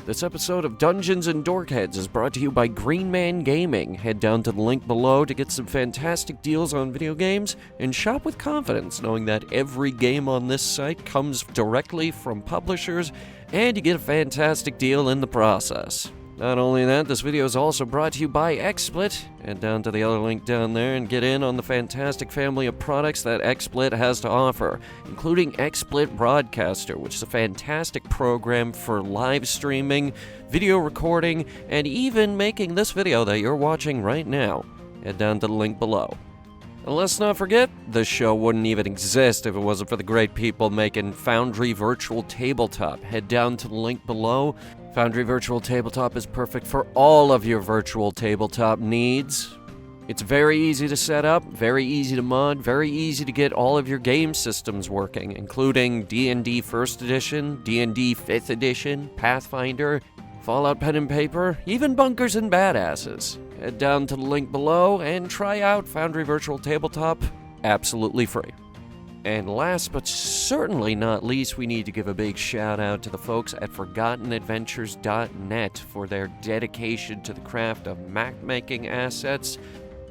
This episode of Dungeons and Dorkheads is brought to you by Green Man Gaming. Head down to the link below to get some fantastic deals on video games and shop with confidence, knowing that every game on this site comes directly from publishers and you get a fantastic deal in the process. Not only that, this video is also brought to you by XSplit. Head down to the other link down there and get in on the fantastic family of products that XSplit has to offer, including XSplit Broadcaster, which is a fantastic program for live streaming, video recording, and even making this video that you're watching right now. Head down to the link below. And let's not forget, this show wouldn't even exist if it wasn't for the great people making Foundry Virtual Tabletop. Head down to the link below. Foundry Virtual Tabletop is perfect for all of your virtual tabletop needs. It's very easy to set up, very easy to mod, very easy to get all of your game systems working, including D&D 1st Edition, D&D 5th Edition, Pathfinder, Fallout Pen and Paper, even Bunkers and Badasses. Head down to the link below and try out Foundry Virtual Tabletop absolutely free. And last but certainly not least, we need to give a big shout out to the folks at ForgottenAdventures.net for their dedication to the craft of map-making assets,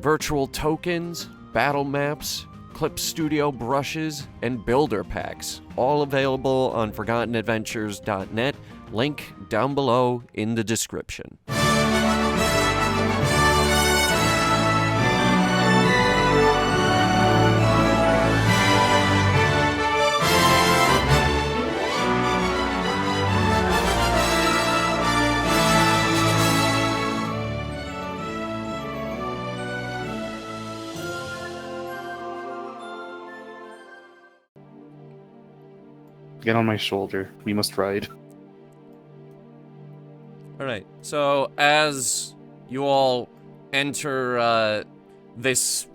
virtual tokens, battle maps, Clip Studio brushes, and builder packs, all available on ForgottenAdventures.net. Link down below in the description. Get on my shoulder. We must ride. Alright, so as you all enter this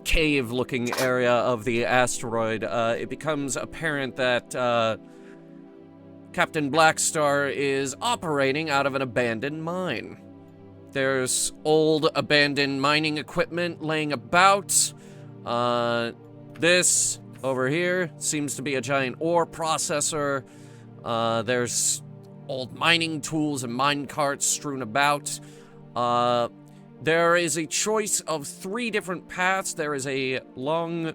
cave-looking area of the asteroid, it becomes apparent that Captain Blackstar is operating out of an abandoned mine. There's old abandoned mining equipment laying about. This over here seems to be a giant ore processor. There's old mining tools and mine carts strewn about. There is a choice of 3 different paths. There is a long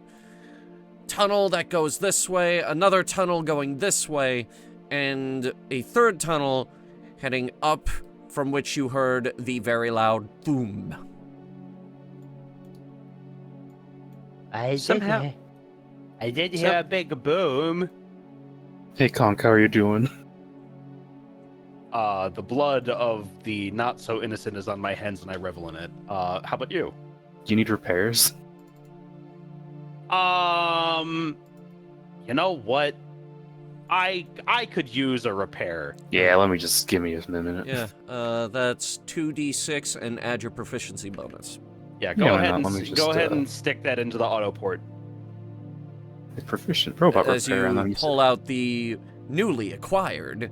tunnel that goes this way, another tunnel going this way, and a 3rd tunnel heading up, from which you heard the very loud boom. I did hear a big boom. Hey, Conk, how are you doing? The blood of the not-so-innocent is on my hands and I revel in it. How about you? Do you need repairs? You know what? I could use a repair. Yeah, give me a minute. Yeah, that's 2d6 and add your proficiency bonus. Yeah, Yeah, go why ahead not? and Let me go just, ahead and stick that into the auto port. It's proficient robot As repair. and you I'm pull out the newly acquired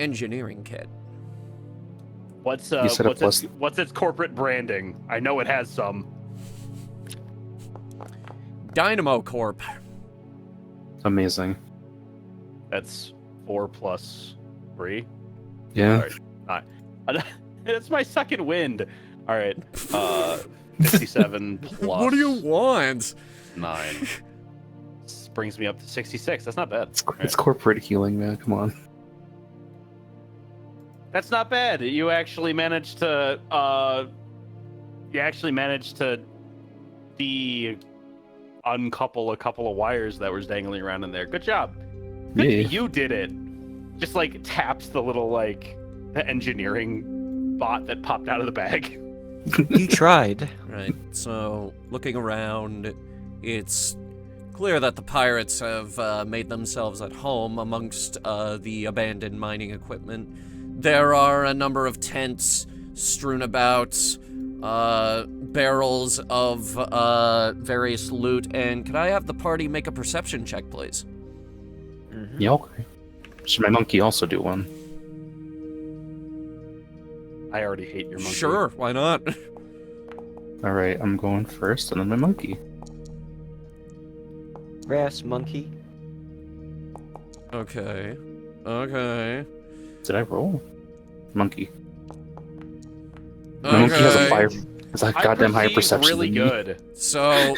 engineering kit. What's You said a plus- what's its corporate branding? I know it has some. Dynamo Corp. Amazing. That's 4 plus 3. Yeah. All right. That's my second wind. All right. 57 plus. What do you want? 9. This brings me up to 66. That's not bad. It's corporate healing, man. Come on. That's not bad. You actually managed to uncouple a couple of wires that was dangling around in there. Good job. Good, Yeah. you did it. Just like taps the little the engineering bot that popped out of the bag. You tried. Right, so looking around, it's clear that the pirates have made themselves at home amongst the abandoned mining equipment. There are a number of tents strewn about, barrels of various loot, and could I have the party make a perception check, please? Yeah, okay. Should my monkey also do one? I already hate your monkey. Sure, why not? Alright, I'm going first, and then my monkey. Grass monkey. Okay. Did I roll? Monkey. The monkey has a fire. Has a goddamn higher perception. Really than me. good. So,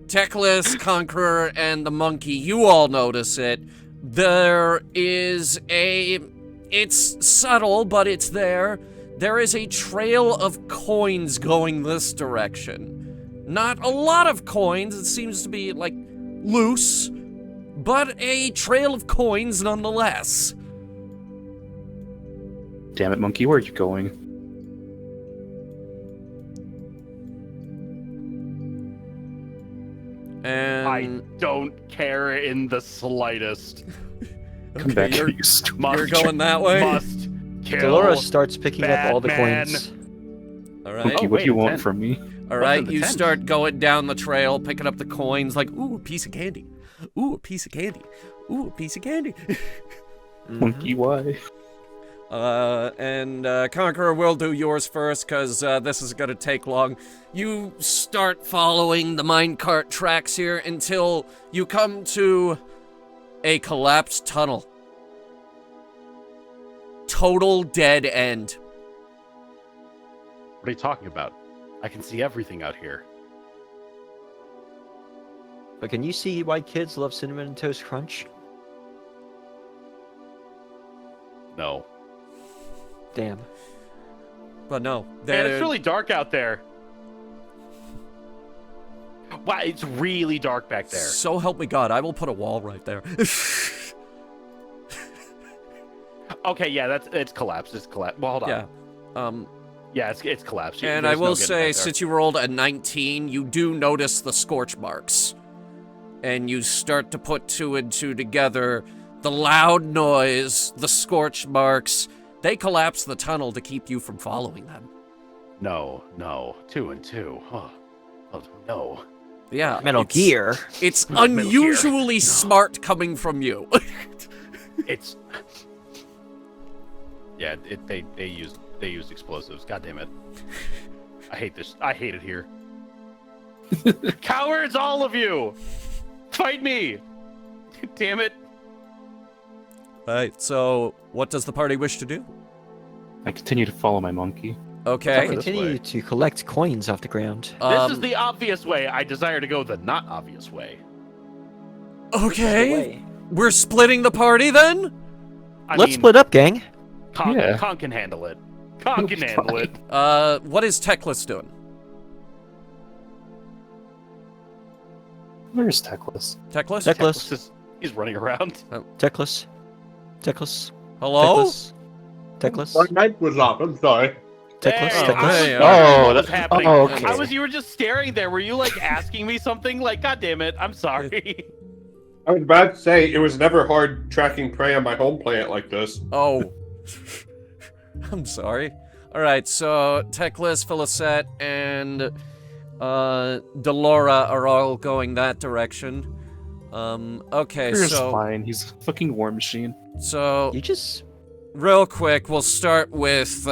Teclis, Conqueror, and the monkey, you all notice it. There is a... It's subtle, but it's there. There is a trail of coins going this direction. Not a lot of coins, it seems to be, like, loose, but a trail of coins nonetheless. Damn it, monkey, where are you going? And... I don't care in the slightest. Come back here, you're, you stupid. you're going that way? Must kill. Dolores starts picking up all the Batman. coins. Alright. Monkey, what do you want from me? Alright, in the you tent? start going down the trail, picking up the coins, like, ooh, a piece of candy. Ooh, a piece of candy. Ooh, a piece of candy. Monkey, why? And Conqueror will do yours first, because this is going to take long. You start following the minecart tracks here until you come to a collapsed tunnel. Total dead end. What are you talking about? I can see everything out here. But can you see why kids love Cinnamon Toast Crunch? No. Damn. But no. Man, it's really dark out there. Wow, it's really dark back there. So help me God, I will put a wall right there. Okay, yeah, it's collapsed. It's collapsed. Well, hold on. Yeah. Yeah, it's collapsed. And I will say, since you rolled a 19, you do notice the scorch marks. And you start to put two and two together. The loud noise, the scorch marks, they collapse the tunnel to keep you from following them. No. 2 and 2. Oh no. Yeah. Metal Gear. It's Metal Gear. unusually smart coming from you. It's... Yeah, they used explosives. God damn it. I hate this. I hate it here. Cowards, all of you! Fight me! Damn it. Right, so what does the party wish to do? I continue to follow my monkey. Okay. This Continue way. to collect coins off the ground. This is the obvious way. I desire to go the not obvious way. Okay. We're splitting the party then? Let's split up, gang. Yeah. Con can handle it. Con can handle it. What is Teclis doing? Where's Teclis? Teclis? Teclis. He's running around. Teclis. Teclis. Hello? Teclis. Teclis. My mic was off. I'm sorry. Teclis. Hey, Teclis. hey, what was that- happening? oh, okay. You were just staring there. Were you like asking me something? Like, God damn it, I'm sorry. I was about to say it was never hard tracking prey on my home planet like this. Oh. I'm sorry. Alright, so Teclis, Felicette, and Delora are all going that direction. Okay, He's so... fine. He's a fucking war machine. So, You just... real quick, we'll start with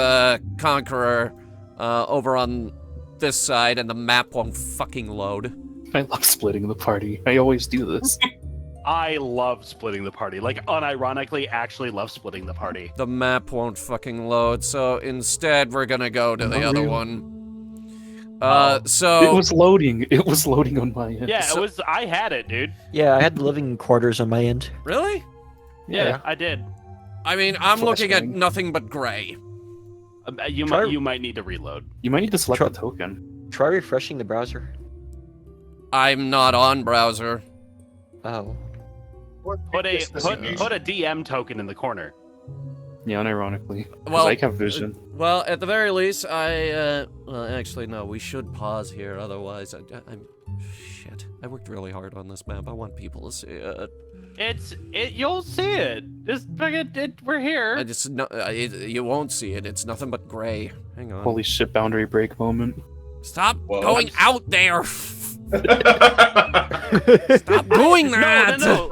Conqueror over on this side, and the map won't fucking load. I love splitting the party. I always do this. I love splitting the party. Like, unironically, actually love splitting the party. The map won't fucking load, so instead we're gonna go to the Oh, other really? one. It So... was loading. It was loading on my end. Yeah, I had it, dude. Yeah, I had the living quarters on my end. Really? Yeah, I did. I mean, I'm looking at Flashbang. nothing but gray. You might need to reload. You might need to select Try- a token. Try refreshing the browser. I'm not on browser. Oh. Put a DM token in the corner. Yeah, unironically. Well, I have vision. Well, at the very least, well, actually, no, we should pause here, otherwise I'm... Shit, I worked really hard on this map. I want people to see it. You'll see it. Just we're here. I just, no, you won't see it. It's nothing but gray. Hang on. Holy shit, boundary break moment. Stop Whoa. going out there! Stop doing that! No.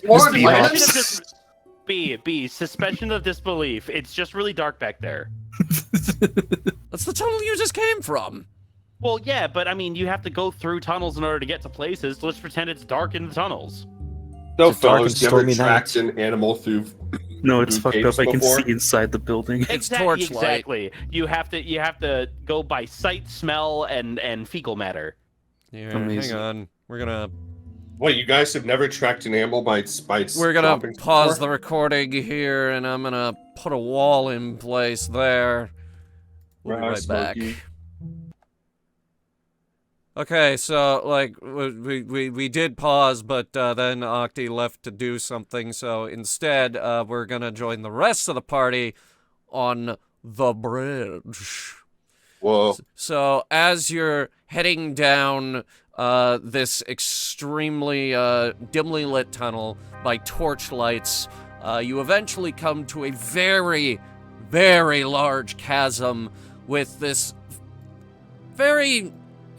Or Be like- honest. Suspension of disbelief. It's just really dark back there. That's the tunnel you just came from. Well, yeah, but I mean, you have to go through tunnels in order to get to places. So let's pretend it's dark in the tunnels. No, It's a dark fellas, and you ever stormy tracked night. an animal through No, it's Do fucked capes up. I can before? see inside the building. It's torchlight. Exactly. You have to go by sight, smell, and fecal matter. Here, Amazing. hang on. We're gonna Wait, you guys have never tracked an animal by its We're gonna droppings pause before? the recording here, and I'm gonna put a wall in place there. We'll be Right, right back. Smokey. Okay, so like we did pause, but then Octi left to do something. So instead, we're gonna join the rest of the party on the bridge. Whoa. So as you're heading down this extremely dimly lit tunnel by torch lights, you eventually come to a very, very large chasm with this very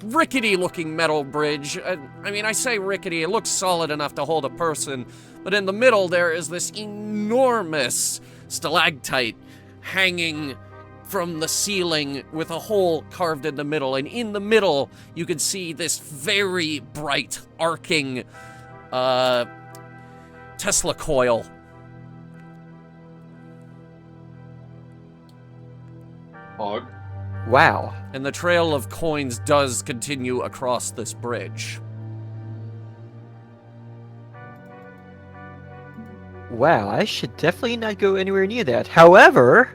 rickety-looking metal bridge. I mean, I say rickety, it looks solid enough to hold a person, but in the middle there is this enormous stalactite hanging from the ceiling with a hole carved in the middle, and in the middle you can see this very bright arcing Tesla coil. Hog. Wow. And the trail of coins does continue across this bridge. Wow, I should definitely not go anywhere near that. However,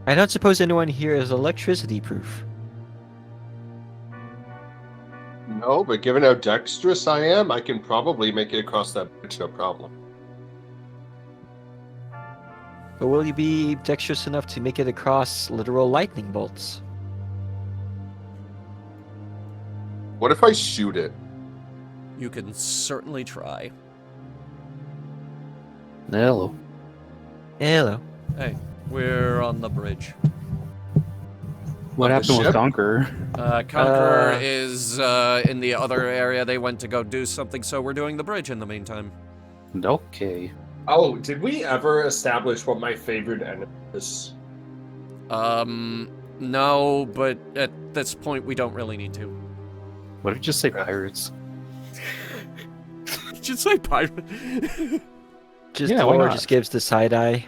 I don't suppose anyone here is electricity proof. No, but given how dexterous I am, I can probably make it across that bridge, no problem. But will you be dexterous enough to make it across literal lightning bolts? What if I shoot it? You can certainly try. Hello. Hello. Hey, we're on the bridge. What On the happened with ship? Conqueror? Conqueror is in the other area. They went to go do something, so we're doing the bridge in the meantime. Okay. Oh, did we ever establish what my favorite enemy is? No, but at this point we don't really need to. What did you say, pirates? Did you say pirate? Just Yeah, why or not? just gives the side eye.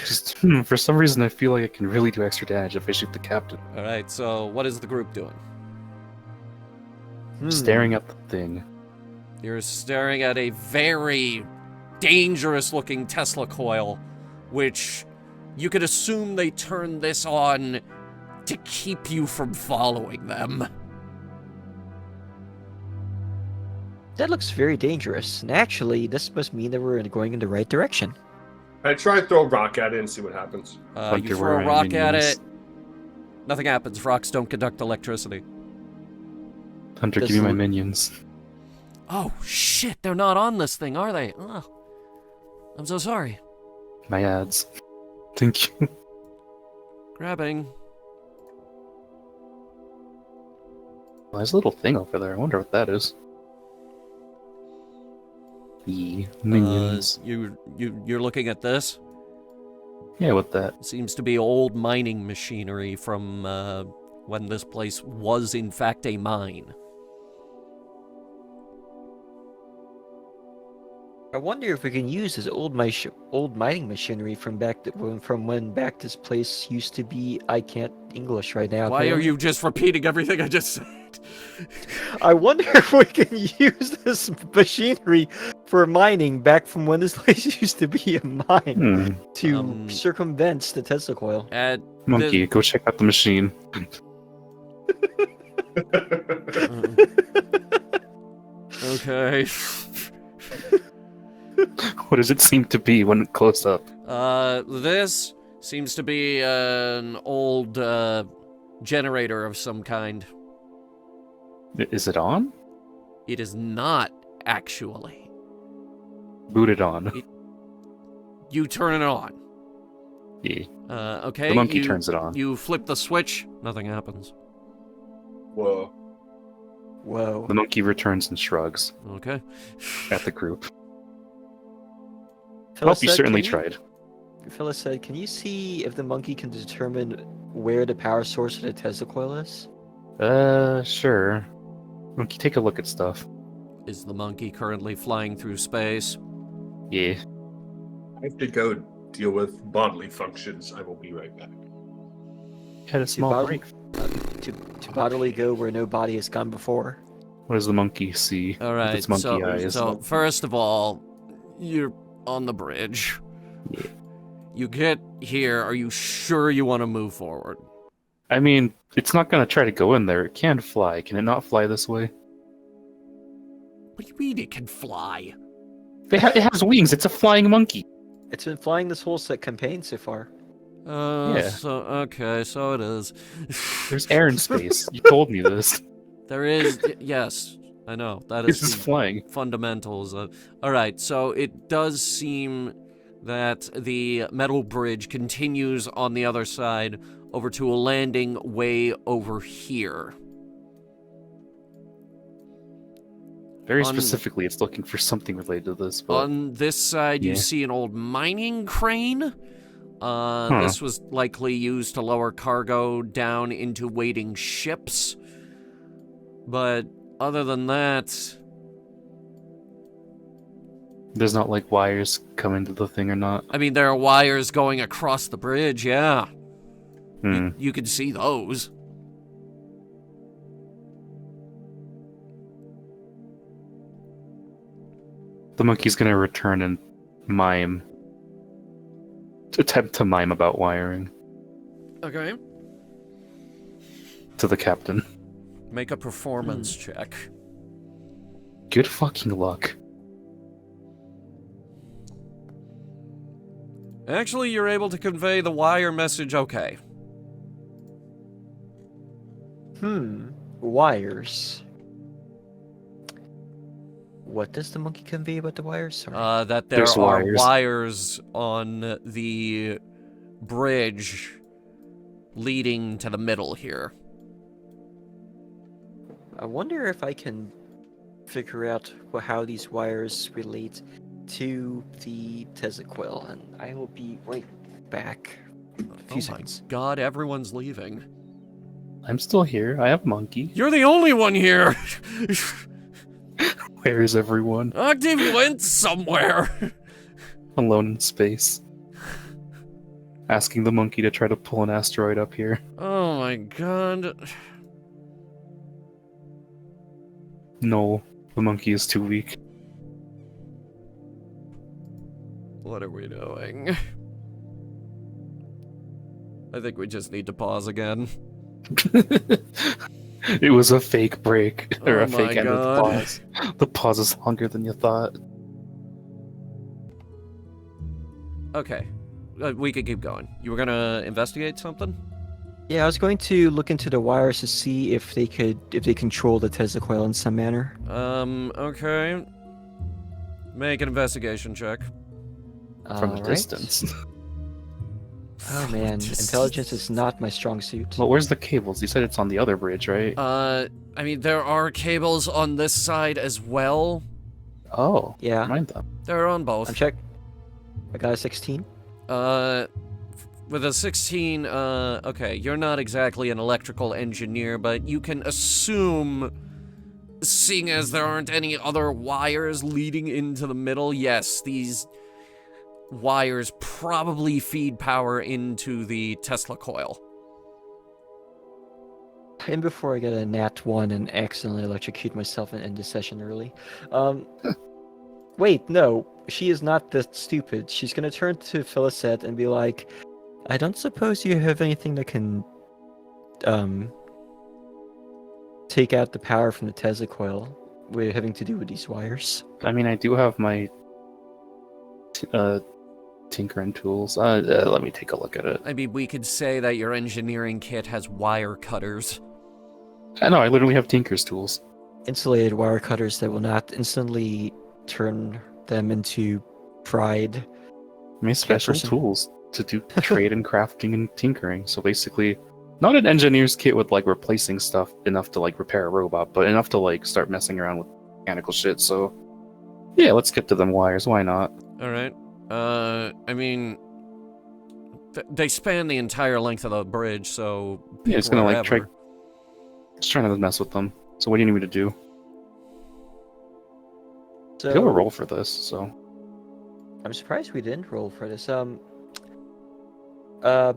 Just for some reason, I feel like I can really do extra damage if I shoot the captain. Alright, so what is the group doing? Staring at the thing. You're staring at a very dangerous looking Tesla coil, which you could assume they turned this on to keep you from following them. That looks very dangerous. And actually, this must mean that we're going in the right direction. I try to throw a rock at it and see what happens. You Hunter, throw where a are rock at minions? it, nothing happens. Rocks don't conduct electricity. Hunter, Does give me my Lu- minions. Oh, shit, they're not on this thing, are they? Oh, I'm so sorry. My ads. Thank you. Grabbing. Well, there's a little thing over there. I wonder what that is. Minions. You're looking at this? Yeah, what that? Seems to be old mining machinery from when this place was in fact a mine. I wonder if we can use this old mining machinery from when back this place used to be. I can't English right now. Why can are I? you just repeating everything I just said? I wonder if we can use this machinery for mining back from when this place used to be a mine to circumvent the Tesla coil. At Monkey, go check out the machine. okay. What does it seem to be when close up? This seems to be an old generator of some kind. Is it on? It is not, actually. Boot it on. You turn it on. Yeah. Okay. The monkey you, turns it on. You flip the switch, nothing happens. Whoa. Whoa. The monkey returns and shrugs Okay. at the group. Phyllis You said, certainly "Can tried. Phyllis said, "Can you see if the monkey can determine where the power source of the Tesla coil is?" Sure. Monkey, take a look at stuff. Is the monkey currently flying through space? Yeah. I have to go deal with bodily functions. I will be right back. Had a small bod- break. To bodily go where no body has gone before. What does the monkey see? All with right. its monkey eyes. So first of all, you're on the bridge. Yeah. You get here. Are you sure you want to move forward? I mean, it's not gonna try to go in there. It can fly. Can it not fly this way? What do you mean it can fly? It has wings. It's a flying monkey. It's been flying this whole set campaign so far. Yeah. So it is. There's air in space. You told me this. There is, yes, I know. That This is is the flying. fundamentals of... Alright, so it does seem that the metal bridge continues on the other side over to a landing way over here. Very specifically, it's looking for something related to this. But On this side, you Yeah. see an old mining crane. This was likely used to lower cargo down into waiting ships. But other than that... there's not like wires coming to the thing or not. I mean, there are wires going across the bridge, yeah. Hmm. You can see those. The monkey's gonna return and attempt to mime about wiring Okay. to the captain. Make a performance check. Good fucking luck. Actually, you're able to convey the wire message okay. Wires. What does the monkey convey about the wires? Sorry. That there There's are wires. wires on the bridge leading to the middle here. I wonder if I can figure out how these wires relate to the Tesla coil, and I will be right back. A few Oh my seconds. god, everyone's leaving. I'm still here. I have monkey. You're the only one here! Where is everyone? Octave went somewhere! Alone in space. Asking the monkey to try to pull an asteroid up here. Oh my god. No, the monkey is too weak. What are we doing? I think we just need to pause again. It was a fake break, or Oh a fake my end of the God. pause. The pause is longer than you thought. Okay. We could keep going. You were gonna investigate something? Yeah, I was going to look into the wires to see if they control the Tesla coil in some manner. Okay. Make an investigation check. From a Alright. distance. Oh man, intelligence is not my strong suit. Well, where's the cables? You said it's on the other bridge, right? I mean, there are cables on this side as well. Oh, Yeah, mind them. They're on both. I'm check. I got a 16. With a 16, okay, you're not exactly an electrical engineer, but you can assume, seeing as there aren't any other wires leading into the middle, yes, these wires probably feed power into the Tesla coil. And before I get a nat 1 and accidentally electrocute myself and end the session early. Wait, no, she is not that stupid. She's gonna turn to Felicette and be like, I don't suppose you have anything that can, take out the power from the Tesla coil with having to do with these wires. I mean, I do have my tinkering tools. Let me take a look at it. I mean, we could say that your engineering kit has wire cutters. I know, I literally have tinker's tools. Insulated wire cutters that will not instantly turn them into fried. I mean, special person. tools to do trade and crafting and tinkering. So basically, not an engineer's kit with like replacing stuff enough to like repair a robot, but enough to like start messing around with mechanical shit. So yeah, let's get to them wires. Why not? All right. I mean, they span the entire length of the bridge, so Yeah, it's gonna like wherever. try. Just trying to mess with them. So what do you need me to do? So I got a roll for this, so I'm surprised we didn't roll for this.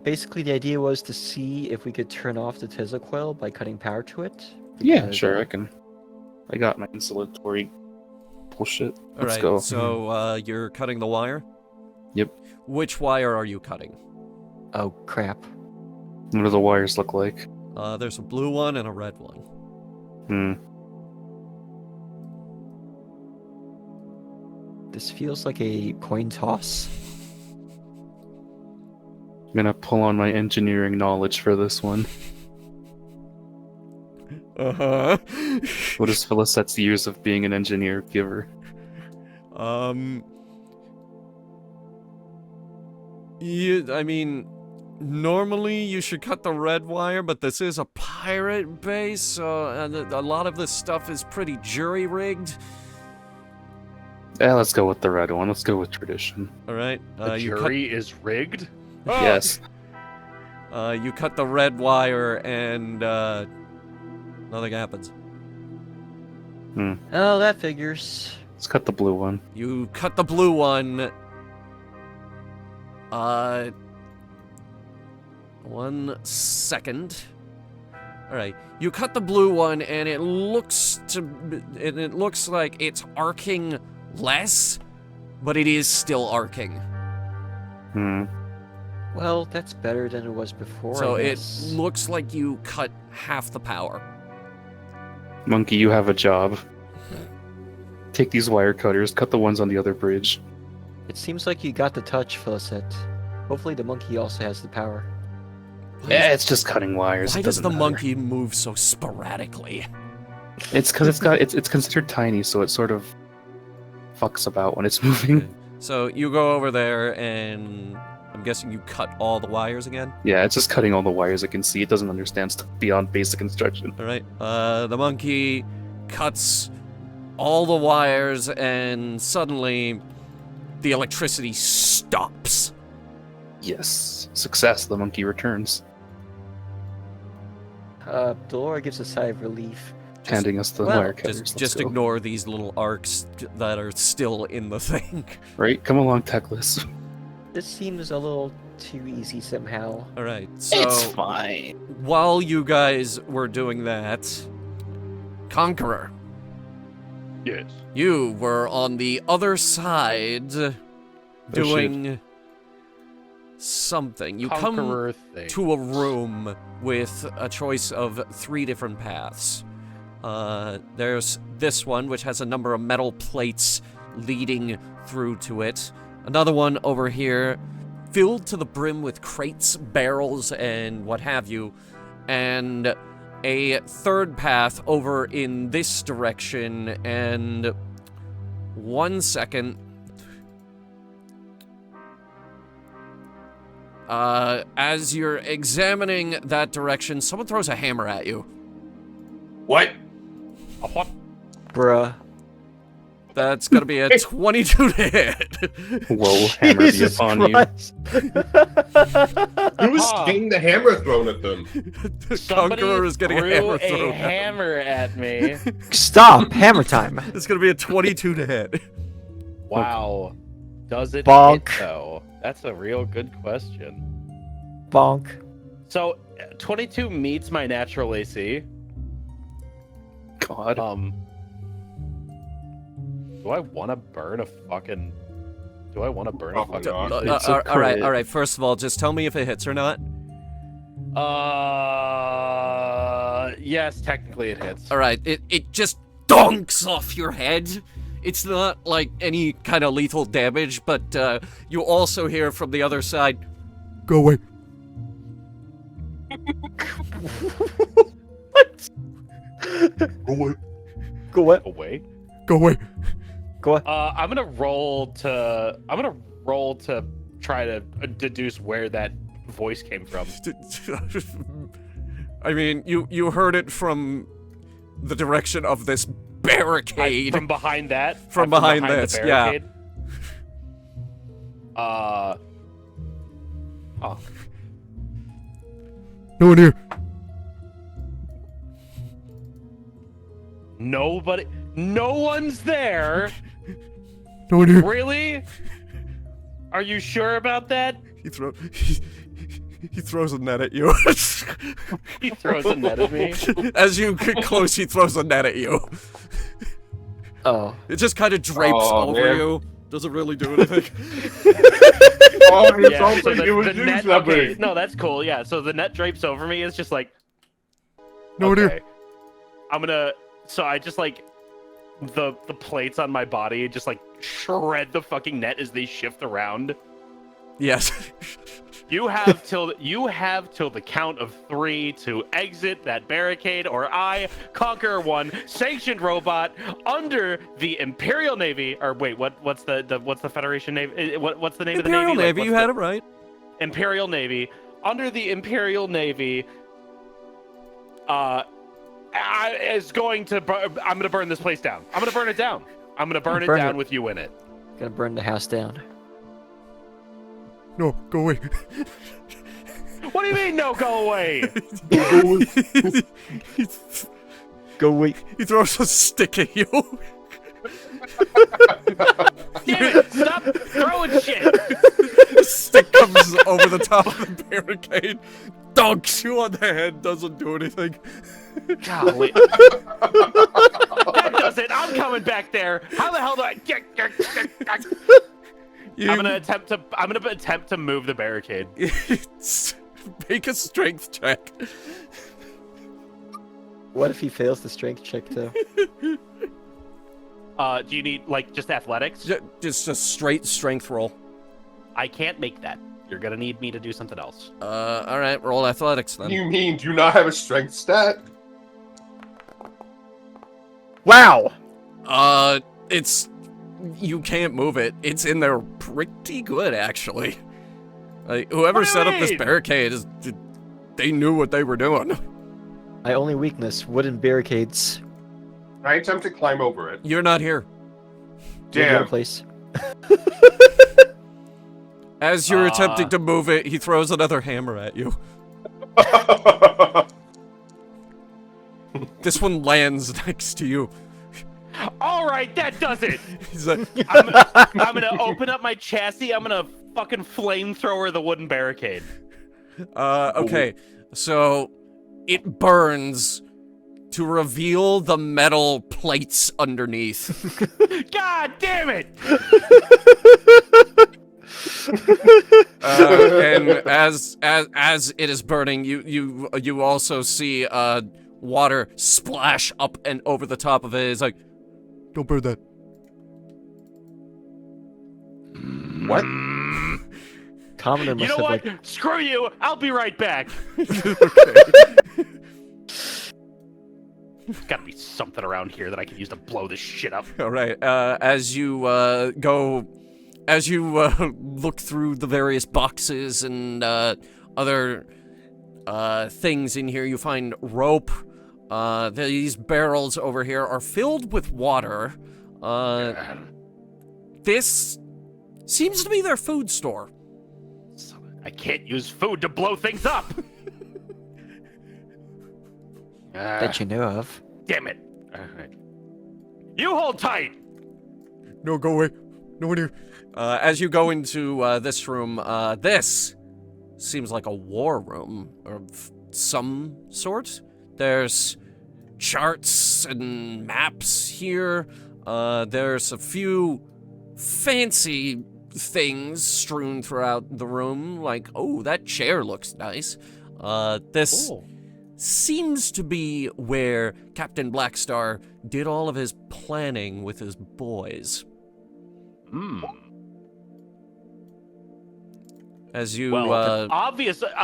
Basically the idea was to see if we could turn off the Tesla coil by cutting power to it. yeah, because, sure, I can. I got my insulatory bullshit. Let's Alright, go. so you're cutting the wire? Yep. Which wire are you cutting? Oh crap. What do the wires look like? There's a blue one and a red one. Hmm. This feels like a coin toss. I'm gonna pull on my engineering knowledge for this one. Uh-huh. What is Felicette's years of being an engineer giver? I mean, normally you should cut the red wire, but this is a pirate base, so and a lot of this stuff is pretty jury-rigged. Yeah, let's go with the red one. Let's go with tradition. Alright, The jury is rigged? Oh, Yes. you cut the red wire and, nothing happens. Oh, that figures. Let's cut the blue one. You cut the blue one. 1 second. Alright, you cut the blue one and it looks like it's arcing less, but it is still arcing. Hmm. Well, that's better than it was before. So I it guess. looks like you cut half the power. Monkey, you have a job. Take these wire cutters, cut the ones on the other bridge. It seems like you got the touch, Felicette. Hopefully the monkey also has the power. Yeah, it's just cutting wires. Why It does doesn't the matter. monkey move so sporadically? It's because it's considered tiny, so it sort of fucks about when it's moving. So you go over there and I'm guessing you cut all the wires again? Yeah, it's just cutting all the wires it can see. It doesn't understand stuff beyond basic instruction. Alright, the monkey cuts all the wires and suddenly the electricity stops. Yes. Success, the monkey returns, Delora gives a sigh of relief. handing us the well, wire cutters. Let's Just go. ignore these little arcs that are still in the thing. Right? Come along, Techless. This seems a little too easy somehow. Alright, so fine. while you guys were doing that, Conqueror, yes. you were on the other side doing something. You come Conqueror thing. to a room with a choice of 3 different paths. There's this one, which has a number of metal plates leading through to it. Another one over here, filled to the brim with crates, barrels, and what have you. And a third path over in this direction, and 1 second. As you're examining that direction, someone throws a hammer at you. What? A what? Bruh. That's gonna be a 22 to hit. Whoa, hammer be Jesus upon you. Christ. Who's Ah. getting the hammer thrown at them? The Somebody Conqueror is getting a threw hammer a thrown. hammer at me. Stop! Hammer time! It's gonna be a 22 to hit. Wow. Does it Bonk. hit, though? That's a real good question. Bonk. So, 22 meets my natural AC. God. Do I want to burn a fucking... Do I want to burn a Probably fucking... not. It's a Alright, crit. alright, first of all, just tell me if it hits or not. Yes, technically it hits. Alright, it just donks off your head. It's not like any kind of lethal damage, but you also hear from the other side, "Go away." Go what? Away. Go away. Go what? I'm gonna roll to try to deduce where that voice came from. I mean, you heard it from the direction of this barricade. From behind that. From behind the this, yeah. barricade? Oh. No one here. Nobody. No one's there. No one here. Really? Are you sure about that? He throws a net at you. He throws a net at me. As you get close, he throws a net at you. Oh. It just kind of drapes Oh, over man. you. Doesn't really do anything. Oh, it's Yeah, also so you would do net, something. okay, no, that's cool. Yeah, so the net drapes over me. It's just like, No one okay. here. I'm gonna. So I just like the plates on my body just like shred the fucking net as they shift around. Yes. You have till the count of 3 to exit that barricade, or I conquer one sanctioned robot under the Imperial Navy. Or wait, what's the Federation Navy? What's the name Imperial of the Navy? Navy, you had it right. Imperial Navy. Under the Imperial Navy, I'm gonna burn this place down. I'm gonna burn it down. I'm gonna burn it down with you in it. Gonna burn the house down. No, go away. What do you mean, no, go away? Go wait. He throws a stick at you. Damn it! Stop throwing shit! The stick comes over the top of the barricade, dunks you on the head, doesn't do anything. Golly. That does it. I'm coming back there. How the hell do I get? You I'm gonna attempt to move the barricade. make a strength check. What if he fails the strength check though? Do you need like just athletics? Just a straight strength roll. I can't make that. You're gonna need me to do something else. All right, roll athletics then. You mean do you not have a strength stat? Wow! It's you can't move it. It's in there pretty good actually. Like whoever What do you set up this mean? barricade they knew what they were doing. My only weakness: wooden barricades. I attempt to climb over it. You're not here. Regular Damn. place. As you're attempting to move it, he throws another hammer at you. This one lands next to you. All right, that does it. He's like, I'm gonna open up my chassis. I'm gonna fucking flamethrower the wooden barricade. okay, so it burns to reveal the metal plates underneath. God damn it! And as it is burning, you also see water splash up and over the top of it. It's like, don't burn that. What? Commoner must You know have what? like. Screw you! I'll be right back. There's gotta be something around here that I can use to blow this shit up. All right. As you look through the various boxes and other things in here, you find rope. These barrels over here are filled with water. This seems to be their food store. I can't use food to blow things up. That you know of. Damn it! All right. You hold tight. No, go away. No one here. As you go into this room, this seems like a war room of some sort. There's charts and maps here. There's a few fancy things strewn throughout the room, like, oh, that chair looks nice. This seems to be where Captain Blackstar did all of his planning with his boys. As you,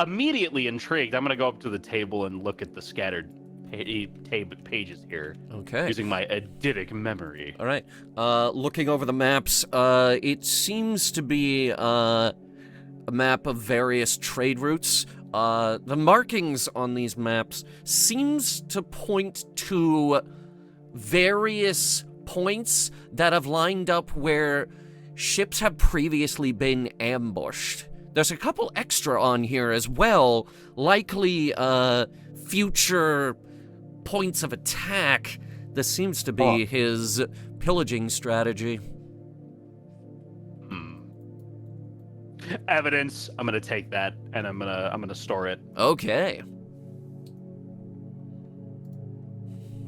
immediately intrigued, I'm gonna go up to the table and look at the scattered pages here. Okay. Using my eidetic memory. All right. Looking over the maps, it seems to be a map of various trade routes. The markings on these maps seems to point to various points that have lined up where ships have previously been ambushed. There's a couple extra on here as well, likely future points of attack. This seems to be his pillaging strategy. evidence. I'm gonna take that and I'm gonna store it. Okay.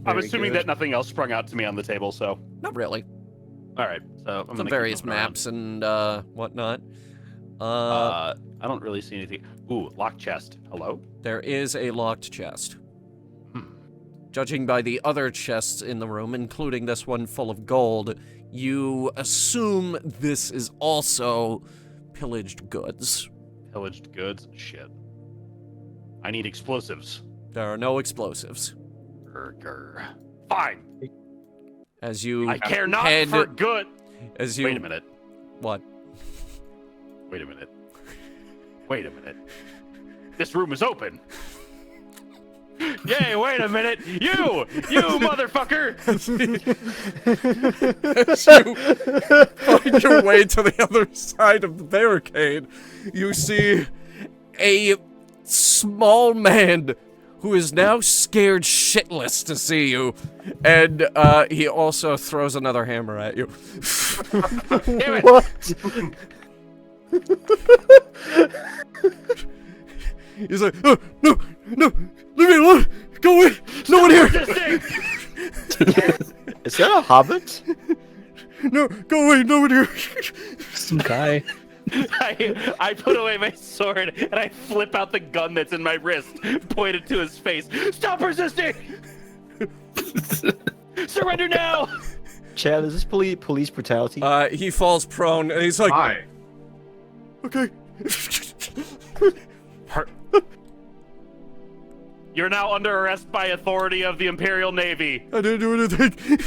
I'm Very assuming good. that nothing else sprung out to me on the table, so. Not really. All right, so I'm Some gonna various keep moving around. maps and whatnot. I don't really see anything. Ooh, locked chest. Hello? There is a locked chest. Hmm. Judging by the other chests in the room, including this one full of gold, you assume this is also pillaged goods. Pillaged goods? Shit. I need explosives. There are no explosives. Grr. Fine. As you I care not head, for good. as you Wait a minute. What? Wait a minute. Wait a minute. This room is open. Yay, wait a minute. You motherfucker. As you find your way to the other side of the barricade, you see a small man who is now scared shitless to see you, and he also throws another hammer at you. Damn it. What? He's like, oh, no, leave me alone, go away, no one here, Resisting. Is that a hobbit? no, go away, no one here. Some guy. I put away my sword and I flip out the gun that's in my wrist, pointed to his face. Stop resisting! Surrender now! Chad, is this police brutality? He falls prone, and he's like, Hi. okay. You're now under arrest by authority of the Imperial Navy. I didn't do anything.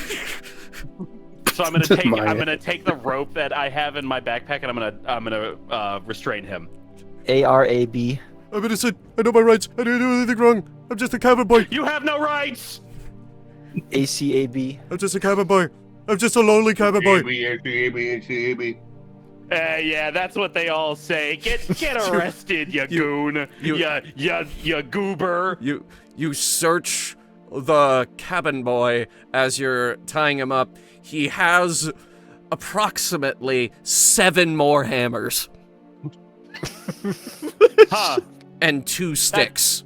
So I'm gonna take the rope that I have in my backpack and I'm gonna restrain him. ARAB. I'm innocent. I know my rights. I didn't do anything wrong. I'm just a cabin boy. You have no rights! ACAB. I'm just a cabin boy. I'm just a lonely cabin boy. Yeah, that's what they all say. Get arrested, you goon. You goober. You search the cabin boy as you're tying him up. He has approximately 7 more hammers. Huh. And 2 sticks.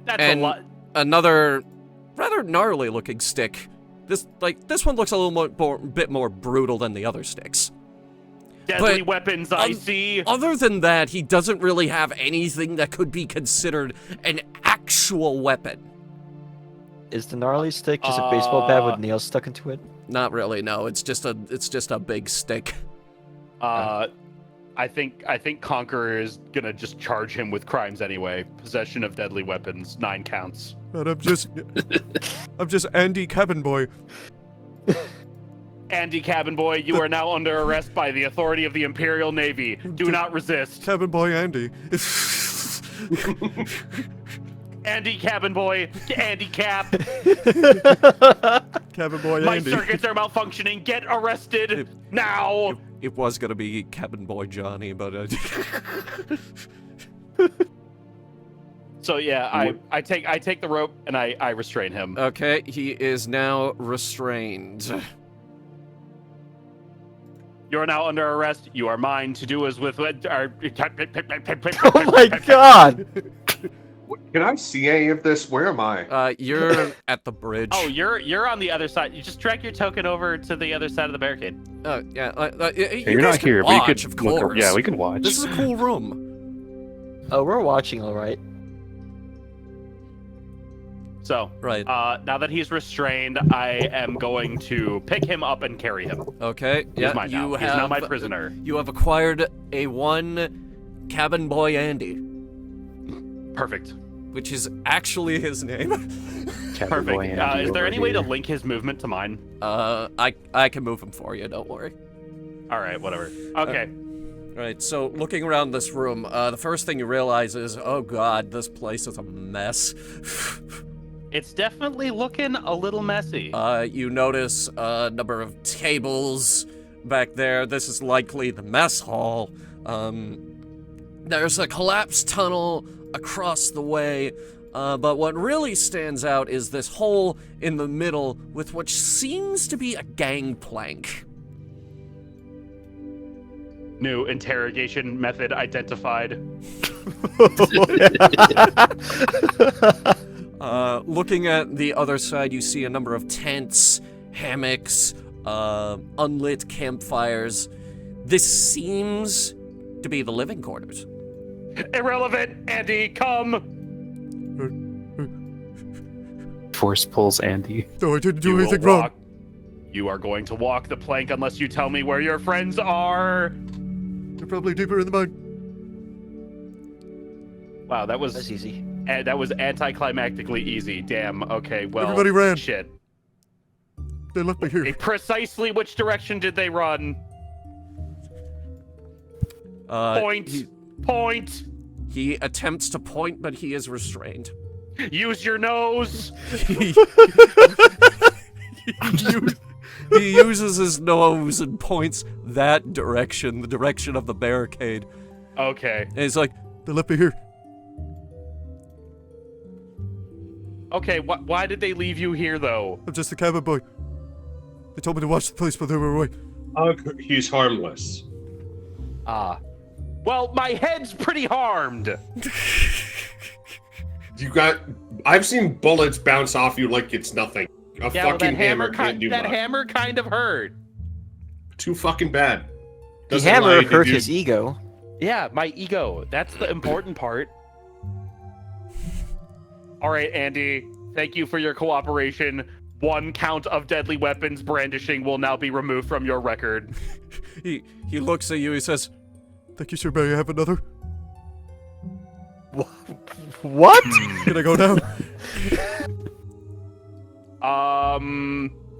That's and a lot. another rather gnarly looking stick. This one looks a little bit more brutal than the other sticks. Deadly but weapons, I see. Other than that, he doesn't really have anything that could be considered an actual weapon. Is the gnarly stick just a baseball bat with nails stuck into it? Not really, no. It's just a big stick. I think Conqueror is gonna just charge him with crimes anyway. Possession of deadly weapons, 9 counts. But I'm just Andy Cabin Boy. Andy Cabin Boy, you are now under arrest by the authority of the Imperial Navy. Do not resist. Cabin Boy Andy. Andy Cabin Boy, Andy Cap. Cabin Boy My Andy. circuits are malfunctioning. Get arrested now. It was gonna be Cabin Boy Johnny, but So yeah, I take the rope and I restrain him. okay, he is now restrained. You are now under arrest. You are mine to do as with. Oh my god! Can I see any of this? Where am I? You're at the bridge. Oh, you're on the other side. You just drag your token over to the other side of the barricade. Yeah. You're not here, but you could of look. course. Yeah, we can watch. This is a cool room. Oh, we're watching, alright. So, Right. now that he's restrained, I am going to pick him up and carry him. Okay. He's Yeah. mine now. You He's have now my prisoner. You have acquired a 1 Cabin Boy Andy, Perfect. which is actually his name. Cabin Perfect. Boy Andy Is there over any way to here. link his movement to mine? I can move him for you. Don't worry. All right, whatever. Okay. Right, so looking around this room, the first thing you realize is, oh god, this place is a mess. It's definitely looking a little messy. You notice a number of tables back there. This is likely the mess hall. There's a collapsed tunnel across the way, but what really stands out is this hole in the middle with which seems to be a gangplank. New interrogation method identified. Looking at the other side, you see a number of tents, hammocks, unlit campfires. This seems to be the living quarters. Irrelevant, Andy, come! Force pulls Andy. No, I didn't do You will anything wrong. walk. You are going to walk the plank unless you tell me where your friends are. They're probably deeper in the mine. Wow, that That's was easy. anticlimactically easy. Damn. Okay, well, Everybody ran. shit. They left me here. Precisely which direction did they run? Point. Point. He attempts to point, but he is restrained. Use your nose. He uses his nose and points that direction, the direction of the barricade. Okay. And he's like, They left me here. Okay, why did they leave you here, though? I'm just a cabin boy. They told me to watch the place, but they were away. He's harmless. Ah. Well, my head's pretty harmed. I've seen bullets bounce off you like it's nothing. A Yeah, well, fucking that hammer can't do much. hammer kind of hurt. Too fucking bad. The Doesn't allow hammer you to hurt do- his ego. Yeah, my ego. That's the important part. All right, Andy. Thank you for your cooperation. 1 count of deadly weapons brandishing will now be removed from your record. he looks at you, he says, Thank you, sir. May I have another? What? Can I go now?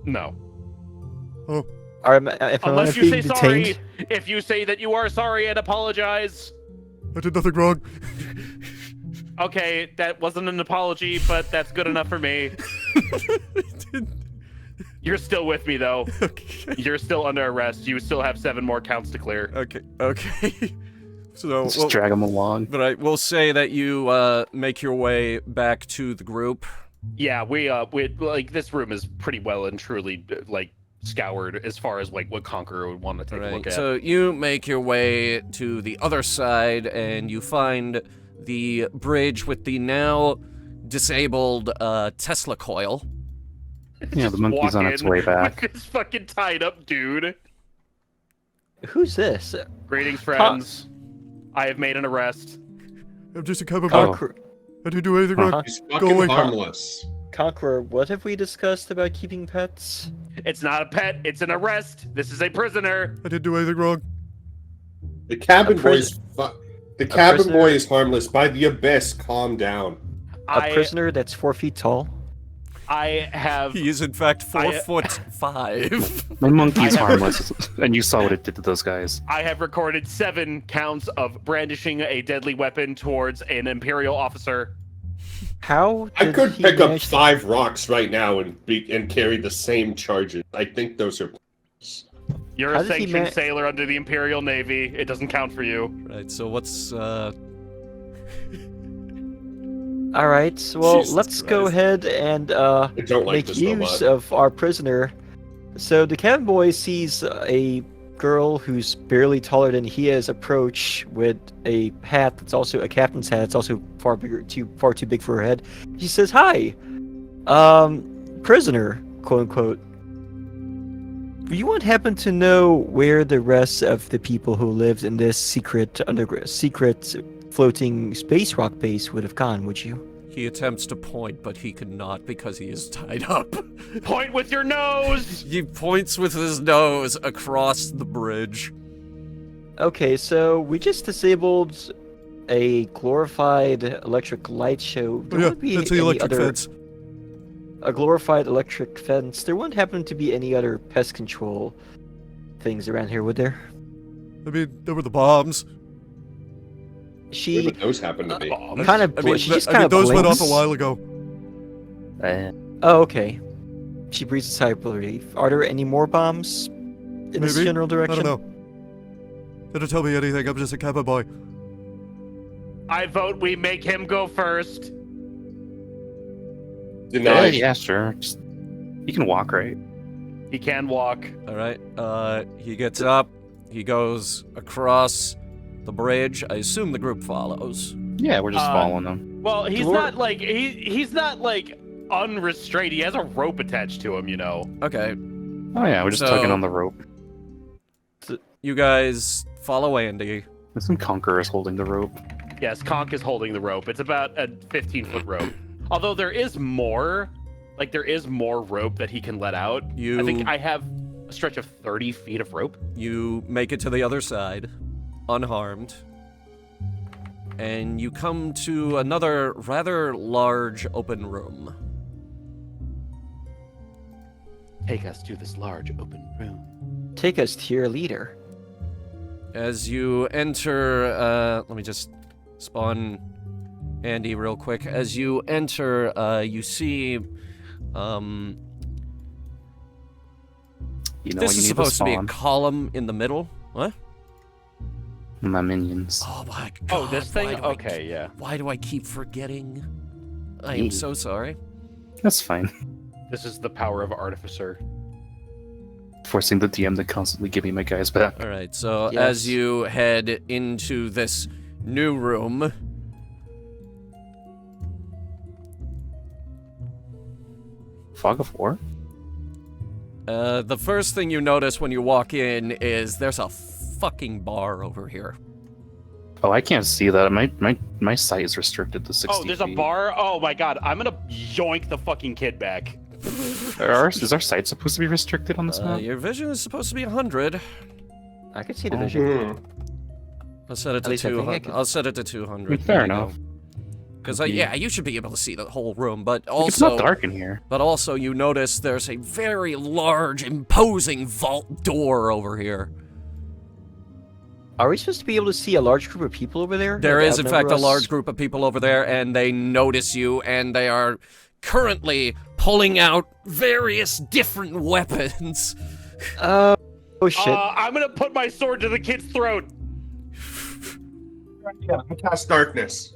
No. Oh, If I'm Unless you being say detained, sorry. If you say that you are sorry and apologize. I did nothing wrong. Okay, that wasn't an apology, but that's good enough for me. You're still with me, though. okay. You're still under arrest. You still have 7 more counts to clear. Okay. So, Just drag him along. but I will say that you make your way back to the group. Yeah, we like this room is pretty well and truly like scoured as far as like what Conqueror would want to take a look at. So you make your way to the other side, and you find the bridge with the now disabled Tesla coil. Yeah, the monkey's Walk on its in way back. with this fucking tied up dude. who's this? Greetings, friends. I have made an arrest. I'm just a cabin boy. Oh. Conqueror, I didn't do anything wrong. He's Go fucking away. harmless. Conqueror, what have we discussed about keeping pets? It's not a pet. It's an arrest. This is a prisoner. I didn't do anything wrong. The cabin A boy pris- is the cabin prisoner? boy is harmless. By the abyss, calm down. A prisoner that's 4 feet tall? I have. He is in fact 4'5". My monkey's I have- harmless, and you saw what it did to those guys. I have recorded 7 counts of brandishing a deadly weapon towards an Imperial officer. How I did could he pick up manage to- 5 rocks right now and carry the same charges. I think those are. You're How a did he sanctioned ma- sailor under the Imperial Navy. It doesn't count for you. Right. So what's All right, well, Jesus let's go Christ. ahead and I don't like make this use robot. of our prisoner. So the cabin boy sees a girl who's barely taller than he is approach with a hat that's also a captain's hat. It's also far too big for her head. She says, "Hi, prisoner, quote unquote. Do you happen to know where the rest of the people who lived in this secret floating space rock base would have gone? Would you?" He attempts to point, but he cannot because he is tied up. Point with your nose! He points with his nose across the bridge. Okay, so we just disabled a glorified electric light show. Oh, There yeah, wouldn't be that's the any electric other- fence. A glorified electric fence. There wouldn't happen to be any other pest control things around here, would there? I mean, there were the bombs. Where She would those happen to be? Bombs. kind of. I mean, She just I kind mean, of those went off blinks. a while ago. Oh, okay. She breathes a sigh of relief. Are there any more bombs in this Maybe. general I direction? don't know. They don't tell me anything. I'm just a cabin boy. I vote we make him go first. Denied. Yeah, sure. Just, you can walk, right? He can walk. All right. He gets up. he goes across the bridge. I assume the group follows. Yeah, we're just following him. Well, he's Dwarf- not like he's not like unrestrained. He has a rope attached to him, you know. Okay, Oh yeah, we're just tugging on the rope. you guys follow Andy. There's some conquerors holding the rope. Yes, Conk is holding the rope. It's about a 15-foot rope. Although there is more rope that he can let out. I think I have a stretch of 30 feet of rope. You make it to the other side, unharmed. And you come to another rather large open room. Take us to this large open room. Take us to your leader. As you enter, let me just spawn Andy real quick. As you enter, you see, You know, this when is you need supposed to be a spawn. column in the middle. What? My minions. Oh my god. Oh, this thing? why do I Okay, yeah. Why do I keep forgetting? I am so sorry. That's fine. This is the power of Artificer. Forcing the DM to constantly give me my guys back. Alright, so Yes. as you head into this new room, Fog of War? the first thing you notice when you walk in is there's a fucking bar over here. Oh, I can't see that. My sight is restricted to 60 Oh, there's a feet. bar? Oh my god, I'm gonna yoink the fucking kid back. Is our sight supposed to be restricted on this map? Your vision is supposed to be 100. I can see the vision. I'll set it At to least I think I 200. can- I'll set it to 200. Fair enough. Because yeah, you should be able to see the whole room, but It's also not dark in here. But also, you notice there's a very large, imposing vault door over here. Are we supposed to be able to see a large group of people over there? There Like, is, in outnumber fact, a us? large group of people over there, and they notice you, and they are currently pulling out various different weapons. Oh shit. I'm gonna put my sword to the kid's throat. Yeah, I cast darkness.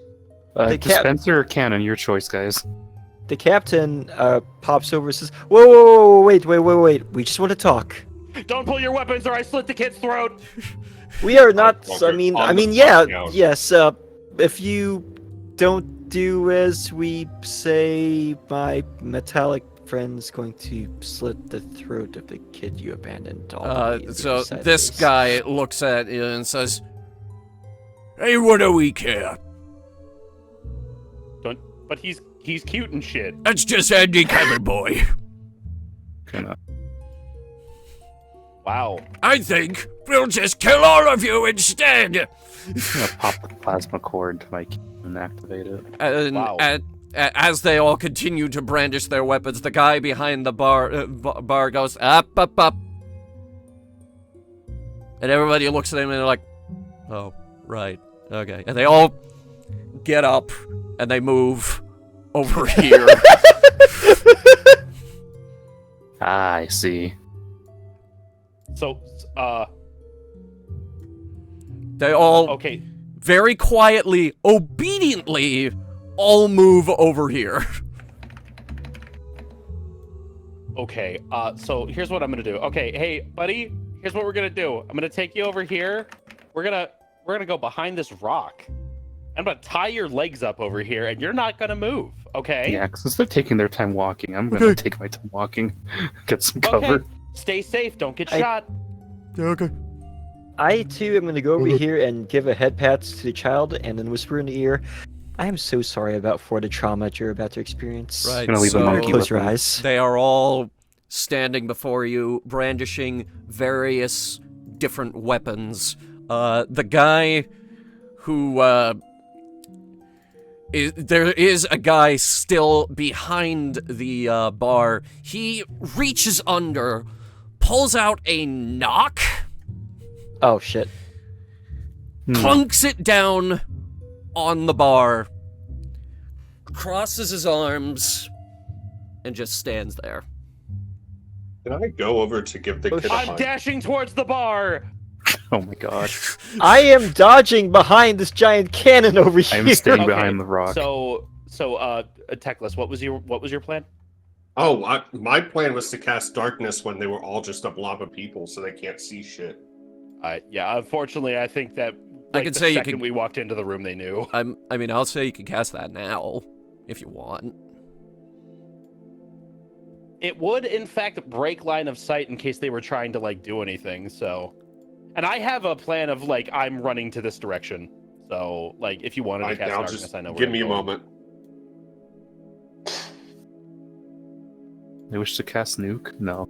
The cat- Dispenser or cannon, your choice, guys. The captain pops over and says, whoa, wait. We just want to talk. Don't pull your weapons or I slit the kid's throat. We are not. Walker, I mean, on the yeah, fuck out. yes. If you don't do as we say, my metallic friend's going to slit the throat of the kid you abandoned. So this guy looks at you and says, "Hey, what do we care? But he's cute and shit. That's just Andy Cabin Boy. Gonna Wow. I think we'll just kill all of you instead." gonna pop the plasma cord to my key and activate it. And Wow. as they all continue to brandish their weapons, the guy behind the bar goes, up. And everybody looks at him and they're like, oh, right, okay. And they all get up and they move over here. Ah, I see. So, They all okay. very quietly, obediently, all move over here. Okay, so here's what I'm gonna do. Okay, hey, buddy, here's what we're gonna do. I'm gonna take you over here. We're gonna go behind this rock. I'm gonna tie your legs up over here, and you're not gonna move, okay? Yeah, since they're taking their time walking, I'm gonna Okay. take my time walking, get some cover. Okay, stay safe, don't get I- shot. Yeah, okay. I too am going to go over here and give a head pat to the child, and then whisper in the ear, "I am so sorry for the trauma you're about to experience." Right, Gonna leave the so monkey Close your with them. eyes. they are all standing before you, brandishing various different weapons. The guy who, there is a guy still behind the bar. He reaches under, pulls out a knock, Oh shit. clunks it down on the bar, crosses his arms, and just stands there. Can I go over to give the Oh, kid a I'm hug? dashing towards the bar. Oh my god. I am dodging behind this giant cannon over here. I'm staying Okay, behind the rock. So, Techless, what was your plan? My plan was to cast darkness when they were all just a blob of people, so they can't see shit. Yeah, unfortunately, I think that I like, can the say you second can- we walked into the room, they knew. I mean, I'll say you can cast that now, if you want. It would, in fact, break line of sight in case they were trying to like do anything. So, and I have a plan of like I'm running to this direction. So, like, if you wanted to Alright, cast now darkness, just I know. give me a moment. I wish to cast nuke. No,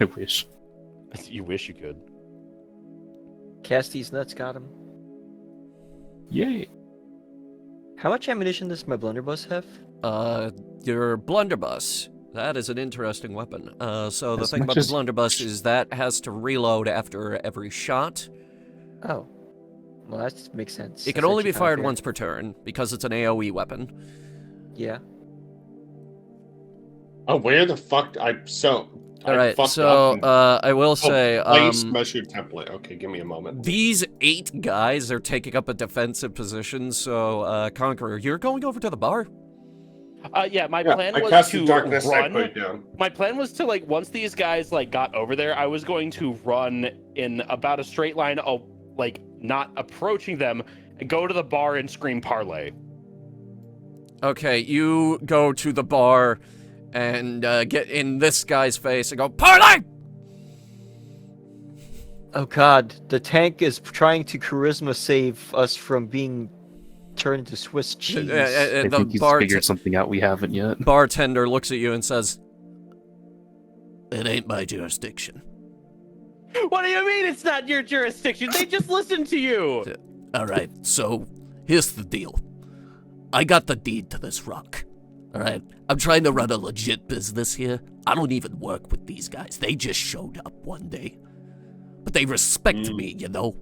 I wish. You wish you could. Cast these nuts, got him. Yay! How much ammunition does my blunderbuss have? Your blunderbuss. That is an interesting weapon. So the As thing much about the as- blunderbuss is that has to reload after every shot. Oh. Well, that makes sense. It can That's only be actually kinda fired fair. once per turn, because it's an AoE weapon. Yeah. Oh, where the fuck? I Alright, fucked so, up and- I will say, place measure template. Okay, give me a moment. these 8 guys are taking up a defensive position, so, Conqueror, you're going over to the bar? Yeah, my Yeah, plan I was cast to the darkness. I put run. it down. My plan was to like once these guys like got over there, I was going to run in about a straight line, like not approaching them, and go to the bar and scream parlay. Okay, you go to the bar and get in this guy's face and go, parlay! Oh god, the tank is trying to charisma save us from being turned into Swiss cheese. I The think he's figured something out we haven't yet. bartender looks at you and says, "It ain't my jurisdiction." What do you mean it's not your jurisdiction? They just listened to you. All right, so here's the deal. I got the deed to this rock. All right, I'm trying to run a legit business here. I don't even work with these guys. They just showed up one day. But they respect me, you know?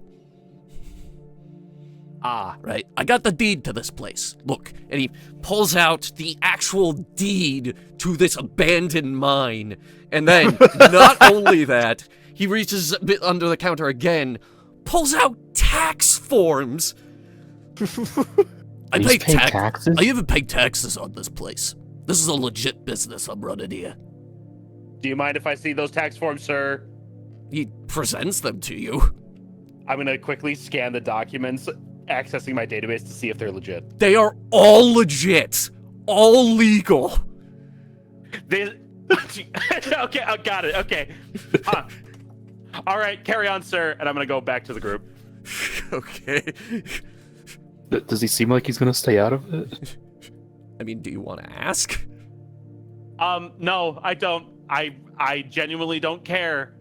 Right? I got the deed to this place. Look, and he pulls out the actual deed to this abandoned mine. And then, not only that, he reaches a bit under the counter again, pulls out tax forms. I He's pay paid tax. taxes? I even pay taxes on this place. This is a legit business I'm running here. Do you mind if I see those tax forms, sir? He presents them to you. I'm gonna quickly scan the documents, accessing my database to see if they're legit. They are all legit. All legal. They... Okay, I got it. Okay. All right, carry on, sir. And I'm gonna go back to the group. Okay. Does he seem like he's gonna stay out of it? I mean, do you want to ask? No, I don't. I genuinely don't care.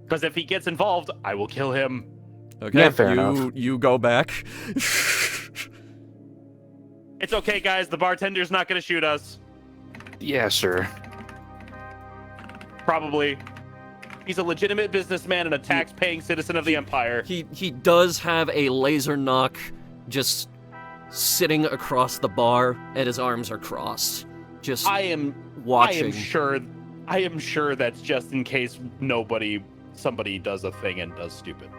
Because if he gets involved, I will kill him. Okay, Yeah, fair enough. You go back. It's okay, guys. The bartender's not gonna shoot us. Yeah, sure. Probably. He's a legitimate businessman and a tax-paying citizen of the Empire. He does have a laser knock just sitting across the bar, and his arms are crossed. Just I am watching. I am sure that's just in case somebody does a thing and does stupid.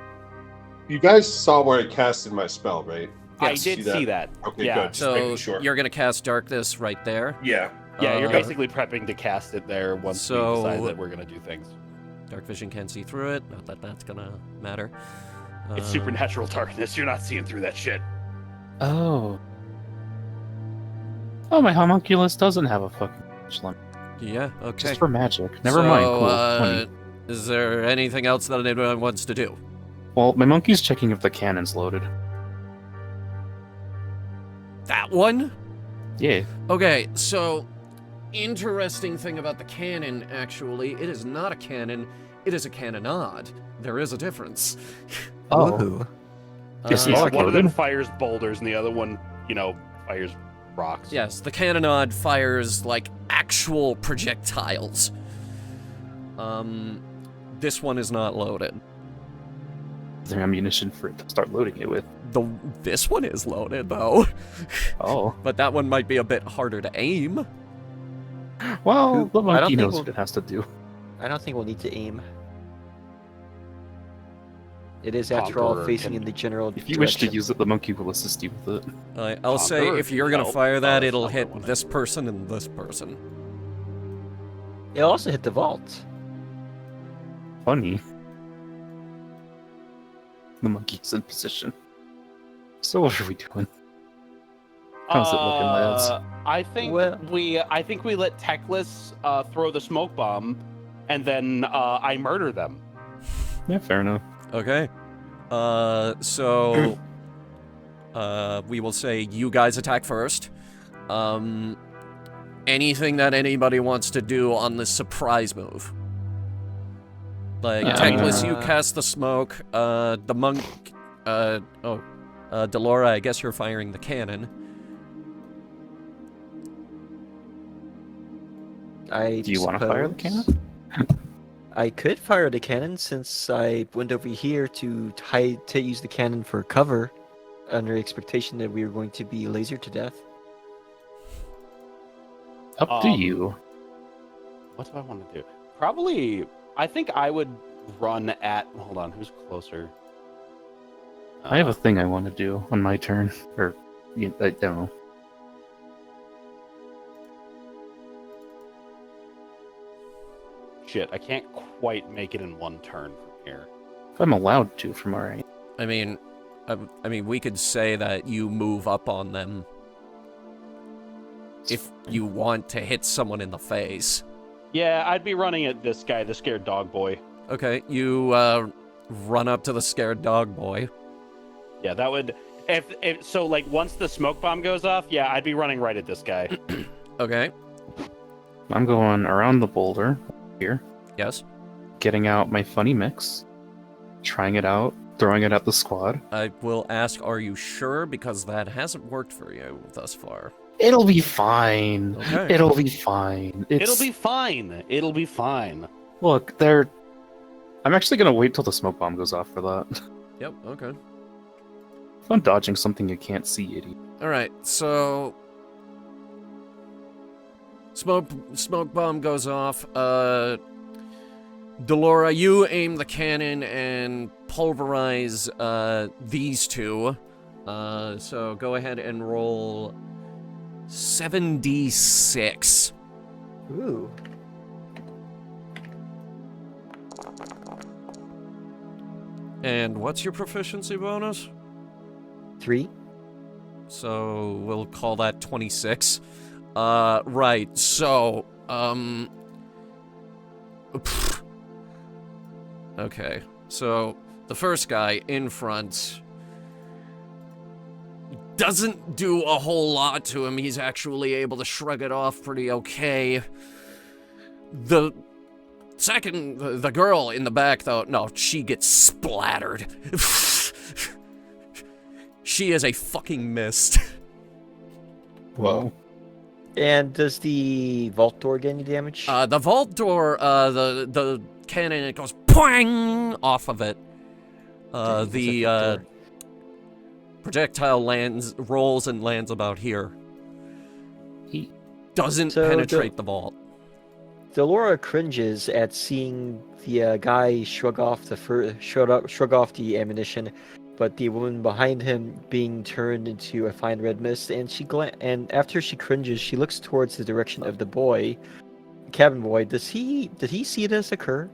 You guys saw where I casted my spell, right? I Yes. did see that. Okay, Yeah. good. Just making So sure. you're gonna cast darkness right there. Yeah. Yeah, you're Uh, basically prepping to cast it there once So- we decide that we're gonna do things. Dark vision can't see through it. Not that that's gonna matter. It's Uh, supernatural darkness. You're not seeing through that shit. Oh. Oh, my homunculus doesn't have a fucking limit. Yeah. Okay. Just for magic. Never mind. Cool. So, 20. is there anything else that anyone wants to do? Well, my monkey's checking if the cannon's loaded. That one? Yeah. Okay, so interesting thing about the cannon, actually, it is not a cannon, it is a cannonade. There is a difference. Oh. Ooh. Yes, Uh, he's One of them loaded. fires boulders, and the other one, fires rocks. Yes, the cannonade fires like actual projectiles. This one is not loaded. Is there ammunition for it to start loading it with? This one is loaded though, Oh. but that one might be a bit harder to aim. Well, the I don't monkey think knows we'll- what it has to do. I don't think we'll need to aim. It is, after all, Conqueror facing can- in the general If you wish to direction. use it, the monkey will assist you with it. I'll say Conqueror if you're gonna help. fire that, Oh, it'll that's not hit the one I this need. person and this person. It'll also hit the vault. Funny. The monkey's in position. So what are we doing? How's it looking, lads? I think Well- we let Techless throw the smoke bomb, and then I murder them. Yeah, fair enough. Okay. So we will say you guys attack first. Anything that anybody wants to do on this surprise move? Like, Yeah, Techless, I mean, you cast the smoke. The monk. Delora, I guess you're firing the cannon. Do you want to fire the cannon? I could fire the cannon since I went over here to use the cannon for cover, under the expectation that we were going to be lasered to death. Up to you. What do I want to do? Probably, I think I would run at. Hold on, who's closer? I have a thing I want to do on my turn. Or, I don't know. Shit, I can't quite make it in one turn from here. If I'm allowed to from our end. I mean, we could say that you move up on them if you want to hit someone in the face. Yeah, I'd be running at this guy, the scared dog boy. Okay, you run up to the scared dog boy. Yeah, that would. If so, like once the smoke bomb goes off, yeah, I'd be running right at this guy. Okay. I'm going around the boulder here, Yes. getting out my funny mix, trying it out, throwing it at the squad. I will ask, are you sure? Because that hasn't worked for you thus far. It'll be fine. Okay. It'll be fine. It'll be fine. It'll be fine. Look, I'm actually gonna wait till the smoke bomb goes off for that. Yep, okay. I'm dodging something you can't see, idiot. Alright, so... Smoke bomb goes off. Delora, you aim the cannon and pulverize these two. So go ahead and roll 7d6. Ooh. And what's your proficiency bonus? 3. So we'll call that 26. Right, so, okay, so the first guy in front doesn't do a whole lot to him. He's actually able to shrug it off pretty okay. The second, the girl in the back, though, no, she gets splattered. She is a fucking mist. Whoa. And does the vault door get any damage? The vault door, the cannon, it goes poing off of it. The projectile rolls and lands about here. He Doesn't So penetrate the vault. Delora cringes at seeing the guy shrug off the ammunition, but the woman behind him being turned into a fine red mist, and and after she cringes, she looks towards the direction of the boy, cabin boy. Did he see this occur?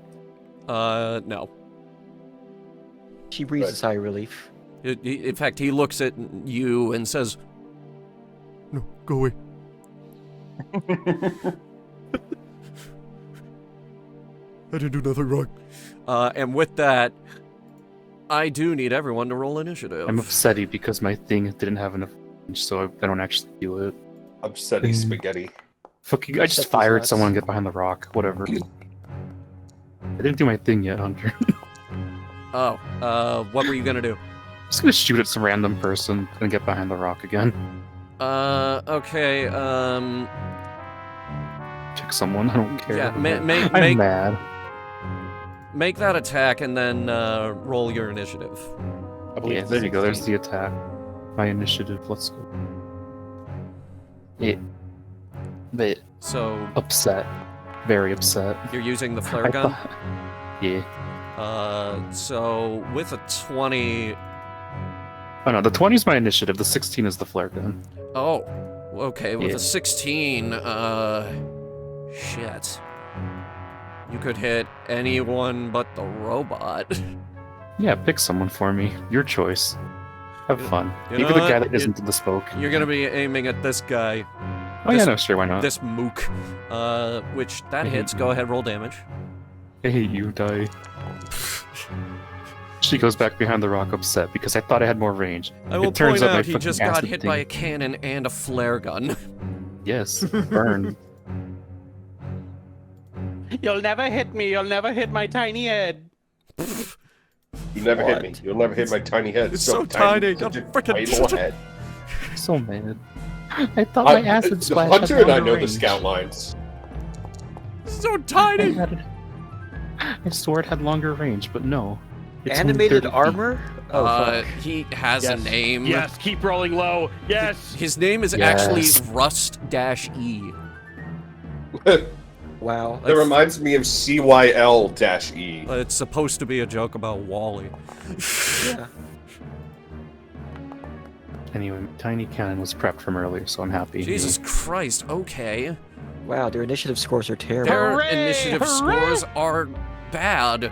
No. She breathes a Right. sigh of relief. In fact, he looks at you and says, No, go away. I didn't do nothing wrong. and with that, I do need everyone to roll initiative. I'm upsetty because my thing didn't have enough range, so I don't actually do it. Upsetty spaghetti. Fuck you, I just Upset these fired nuts. someone, get behind the rock, whatever. I didn't do my thing yet, Hunter. Oh, what were you gonna do? Just gonna shoot at some random person and get behind the rock again. Okay, Pick someone, I don't care. yeah, I'm make mad. make that attack and then, roll your initiative. I believe Yeah, it's there you go, there's 16. the attack. My initiative, let's go. Bit So, upset. Very upset. you're using the flare I gun? thought- Yeah. So with a 20... Oh no, the 20 is my initiative, the 16 is the flare gun. Oh, okay, with Yeah. a 16, shit. You could hit anyone but the robot. Yeah, pick someone for me. Your choice. Have fun. You Even know the what? guy that isn't in the spoke. You're gonna be aiming at this guy. Oh yeah, no, sure, why not? This mook. Which that hits. Go ahead, roll damage. Hey, you die. She goes back behind the rock upset because I thought I had more range. I will It turns point out my out he fucking just got acid hit thing- by a cannon and a flare gun. Yes, burn. You'll never hit me. You'll never hit my tiny head. You never hit What? me. You'll never hit my tiny head. It's so tiny, Such a you're frickin' tiny head. So mad. I thought my acid splash had Hunter and I longer know the range. scout lines. So I tiny. had it. I swore it had longer range, but no. It's only Animated 30 feet. armor? Oh, fuck. He has a name. Yes, keep rolling low. Yes. His name is Yes. actually Rust-E. Wow. That reminds me of CYL-E. It's supposed to be a joke about Wally. Yeah. Anyway, tiny cannon was prepped from earlier, so I'm happy. Jesus Christ, okay. Wow, their initiative scores are terrible. Their Hooray, initiative hooray! scores are bad.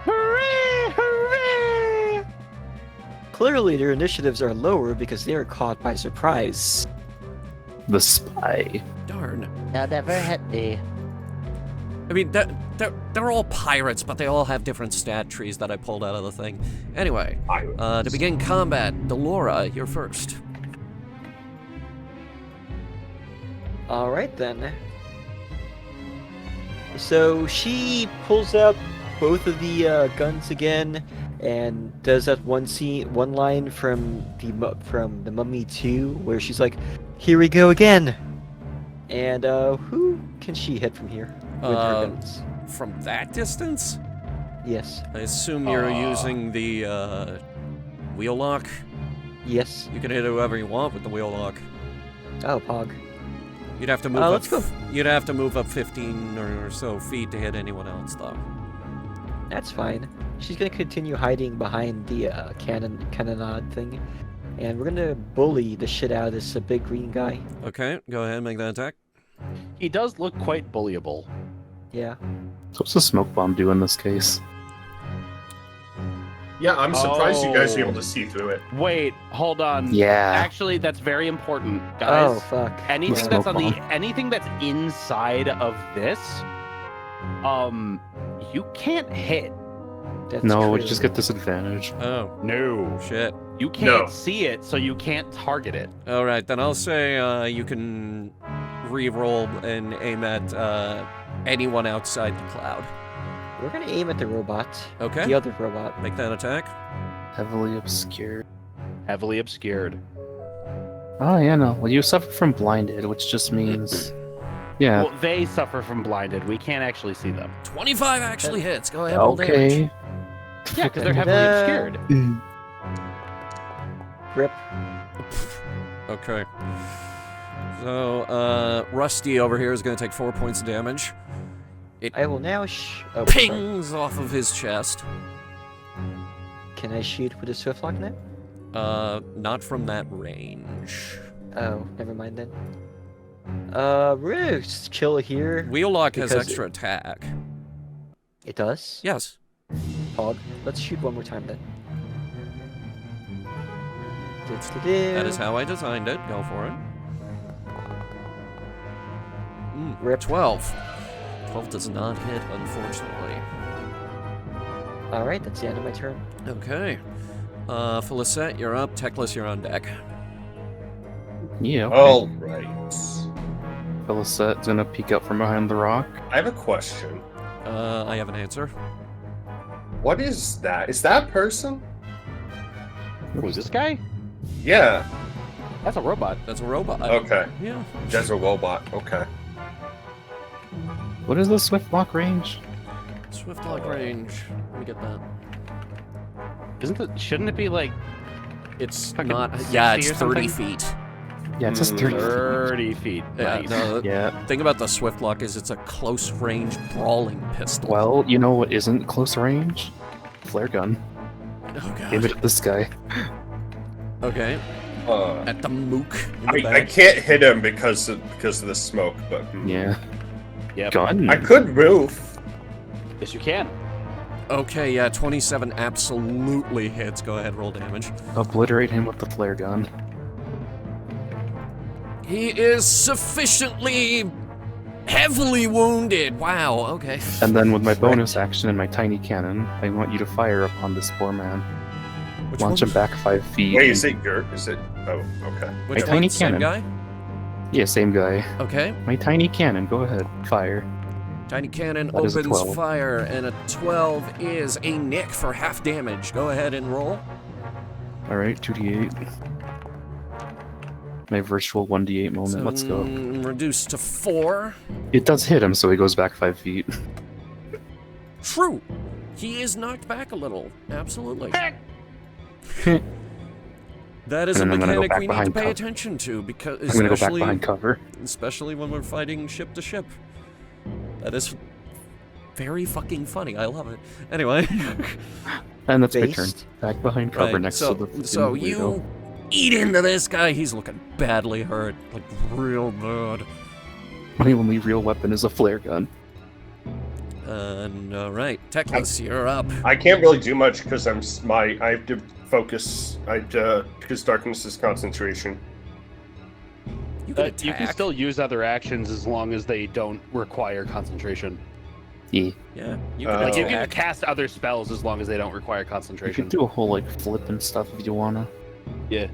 Hooray! Hooray! Clearly, their initiatives are lower because they are caught by surprise. The spy. Darn. They'll never hit me. I mean, they're all pirates, but they all have different stat trees that I pulled out of the thing. Anyway, to begin combat, Delora, you're first. Alright then. So she pulls out both of the guns again and does that one line from the Mummy 2 where she's like, "Here we go again." And who can she hit from here with her guns? From that distance? Yes. I assume you're using the wheel lock. Yes. You can hit whoever you want with the wheel lock. Oh, Pog. You'd have to move let's up. go. You'd have to move up 15 or so feet to hit anyone else, though. That's fine. She's gonna continue hiding behind the cannonade thing, and we're gonna bully the shit out of this big green guy. Okay, go ahead and make that attack. He does look quite bullyable. Yeah. So what's the smoke bomb do in this case? Yeah, I'm surprised you guys are Oh. able to see through it. Wait, hold on. Yeah. Actually, that's very important, guys. Oh fuck. Anything Yeah. that's on Smoke the anything that's inside of this, you can't hit. That's No, we true. just get disadvantage. Oh, No. shit. You can't No. see it, so you can't target it. All right, then I'll say you can re-roll and aim at anyone outside the cloud. We're gonna aim at the robot. Okay. The other robot. Make that attack. Heavily obscured. Heavily obscured. Oh yeah, no. Well, you suffer from blinded, which just means, yeah. Well, they suffer from blinded. We can't actually see them. 25 actually hits. Go ahead, roll damage. Okay. Yeah, because they're heavily Ta-da. obscured. Rip. Okay. So, Rusty over here is going to take 4 points of damage. I will now oh, sorry. Pings off of his chest. Can I shoot with a swift lock now? Not from that range. Oh, never mind then. We're gonna just chill here. Wheel lock has Because extra attack. It does? Yes. Pog. Let's shoot one more time then. That is how I designed it. Go for it. Rip. 12. 12 does not hit, unfortunately. Alright, that's the end of my turn. Okay. Felicette, you're up. Teclis, you're on deck. Yeah. Okay. All right. Felicette's gonna peek out from behind the rock. I have a question. I have an answer. What is that? Is that a person? Who's this guy? Yeah. That's a robot. That's a robot. Okay. Yeah. That's a robot. Okay. What is the swift lock range? Swift lock range. Let me get that. Shouldn't it be like It's Fucking not. 60 Yeah, it's or 30 something? feet. Yeah, it says 30 feet. 30 feet? Yeah. Nice. No, the Yeah. thing about the swift lock is it's a close range brawling pistol. Well, you know what isn't close range? Flare gun. Oh Aim it god. at this guy. Uh, At the mook. In the I back. can't hit him because of the smoke, but Yeah. Yep. Gun. I could move. Yes, you can. Okay, yeah, 27 absolutely hits. Go ahead, roll damage. Obliterate him with the flare gun. He is sufficiently heavily wounded. Wow, okay. And then with my bonus action and my tiny cannon, I want you to fire upon this poor man. Which Launch one? him back 5 feet. Wait, is it Gert? Is it? Oh, okay. Which My tiny one? Same cannon. guy? Yeah, same guy. Okay. My tiny cannon, go ahead, fire. Tiny cannon That is a opens 12. fire, and a 12 is a nick for half damage. Go ahead and roll. Alright, 2d8. My virtual 1d8 moment, let's go. Reduced to 4. It does hit him, so he goes back 5 feet. True. He is knocked back a little. Absolutely. That is a And then I'm gonna go mechanic back we need to behind pay cover. attention to, because I'm gonna go back behind cover. especially when we're fighting ship to ship. That is very fucking funny. I love it. Anyway. And that's my Based. turn. Back behind cover Right, next so, to the so weirdo. you eat into this guy. He's looking badly hurt, like real bad. My only real weapon is a flare gun. And all right, Techless, you're up. I can't really do much because I have to focus. Because darkness is concentration. You can You can attack. still use other actions as long as they don't require concentration. Yeah. Yeah, you Uh, can Like you can attack. cast other spells as long as they don't require You concentration. could do a whole like flip and stuff if you wanna. Yeah.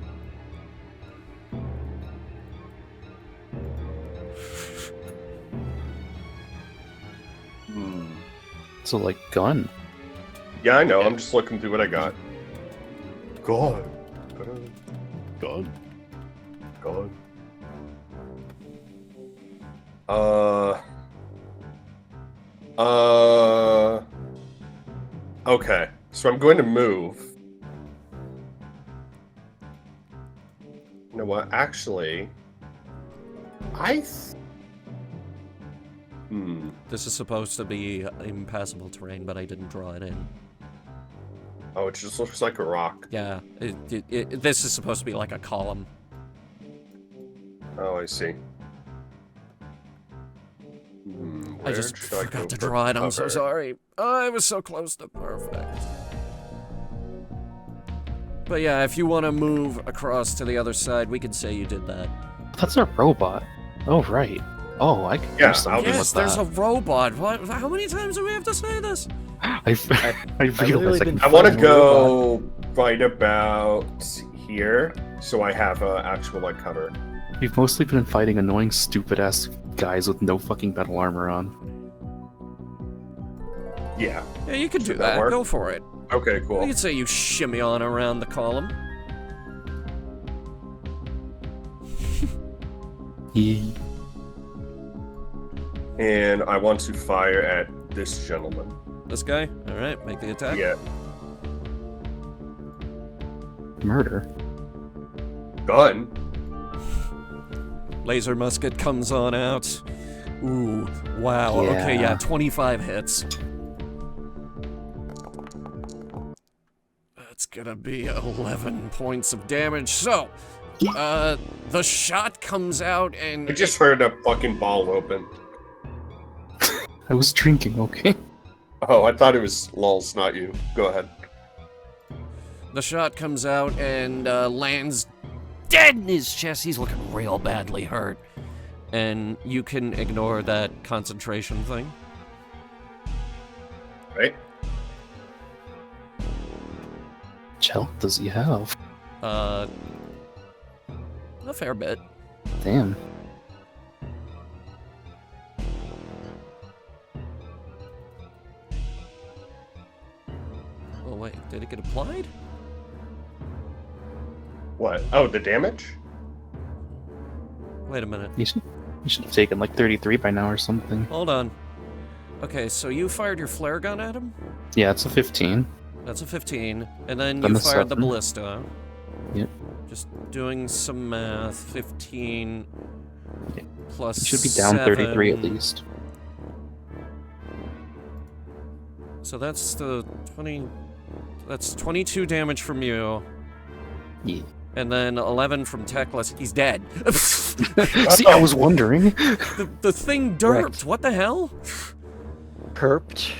So like gun. Yeah, I know. I'm just looking through what I got. God. God. God. Okay. So I'm going to move. You know what? Actually, This is supposed to be impassable terrain, but I didn't draw it in. Oh, it just looks like a rock. Yeah, this is supposed to be like a column. Oh, I see. I just Where should I forgot go to for draw it. I'm so cover? sorry. I was so close to perfect. But yeah, if you want to move across to the other side, we can say you did that. That's a robot. Oh right. Oh, I can Yeah, do something Yes, with there's that. a robot. What? How many times do we have to say this? I literally realized I been can I want to Fine, go right about here, so I have actual like cover. We've mostly been fighting annoying, stupid-ass guys with no fucking metal armor on. Yeah. Yeah, you can do Should that that. work? Go for it. Okay, We cool. can say you shimmy on around the column. Yeah. And I want to fire at this gentleman. This guy? Alright, make the attack. Yeah. Murder. Gun. Laser musket comes on out. Ooh, wow. Okay, yeah, Yeah. 25 hits. That's gonna be 11 points of damage. So, the shot comes out and I just heard a fucking ball open. I was drinking, okay? Oh, I thought it was lulz, not you. Go ahead. the shot comes out and lands dead in his chest. He's looking real badly hurt. And you can ignore that concentration thing. Right? Which health does he have? A fair bit. Damn. Oh wait, did it get applied? What? Oh, the damage? Wait a minute. You should have taken like 33 by now or something. Hold on. Okay, so you fired your flare gun at him? Yeah, it's a 15. That's a 15. And then Then you the fired the 7. ballista. Yep. Just doing some math. 15 Yeah. plus You should be down 33 at 7. least. So that's the 20. That's 22 damage from you. Yeah. And then 11 from Techless. He's dead. See, I was wondering. the thing derped. Correct. What the hell? Perped.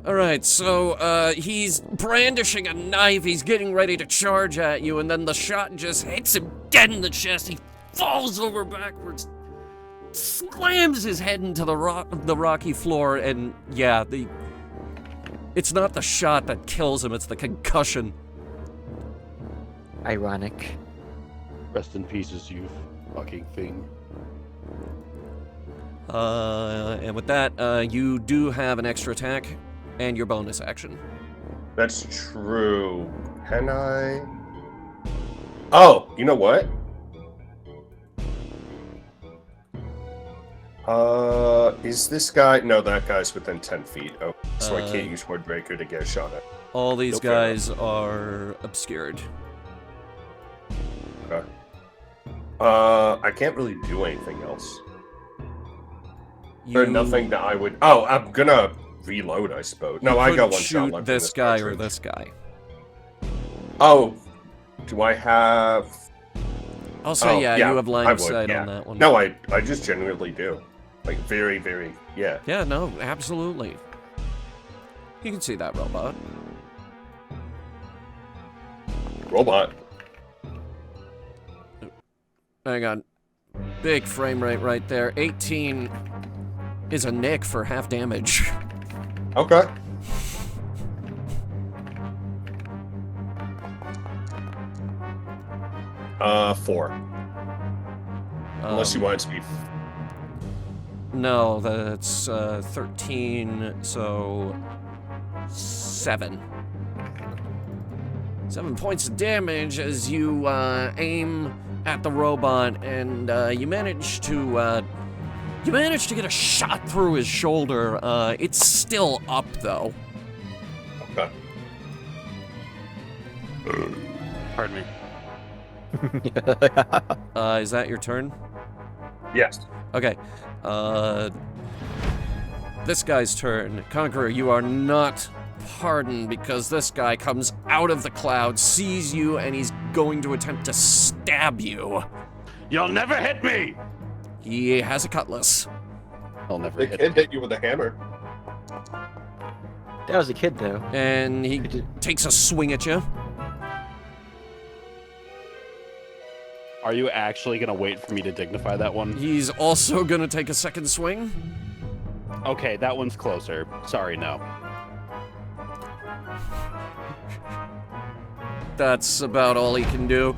Alright, so, he's brandishing a knife, he's getting ready to charge at you, and then the shot just hits him dead in the chest. He falls over backwards, slams his head into the rocky floor, and yeah, it's not the shot that kills him, it's the concussion. Ironic. Rest in pieces, you fucking thing. And with that, you do have an extra attack and your bonus action. That's true. Can I? Oh, you know what? Is this guy? No, that guy's within 10 feet. Oh, so I can't use Wordbreaker to get a shot at. All these Nope. guys are obscured. Okay. I can't really do anything else. There's nothing that I would. Oh, I'm gonna reload, I suppose. No, I got one shot left. This guy or this guy. Oh, do I have? I'll say, Oh, you have line I of would, sight yeah. on that one. No, I just genuinely do. Like, very, very, yeah. Yeah, no, absolutely. You can see that robot. Robot. Hang on. Big frame rate right there. 18 is a nick for half damage. Okay. Four. Unless you want it to be. No, that's 13, so 7. 7 points of damage as you aim at the robot, and you manage to get a shot through his shoulder. It's still up though. Okay. Pardon me. Is that your turn? Yes. Okay. This guy's turn. Conqueror, you are not pardoned because this guy comes out of the cloud, sees you, and he's going to attempt to stab you. You'll never hit me! He has a cutlass. I'll never They hit can hit you with a hammer. That was a kid, though. And he Could you- takes a swing at you. Are you actually gonna wait for me to dignify that one? He's also gonna take a second swing. Okay, that one's closer. Sorry, no. That's about all he can do.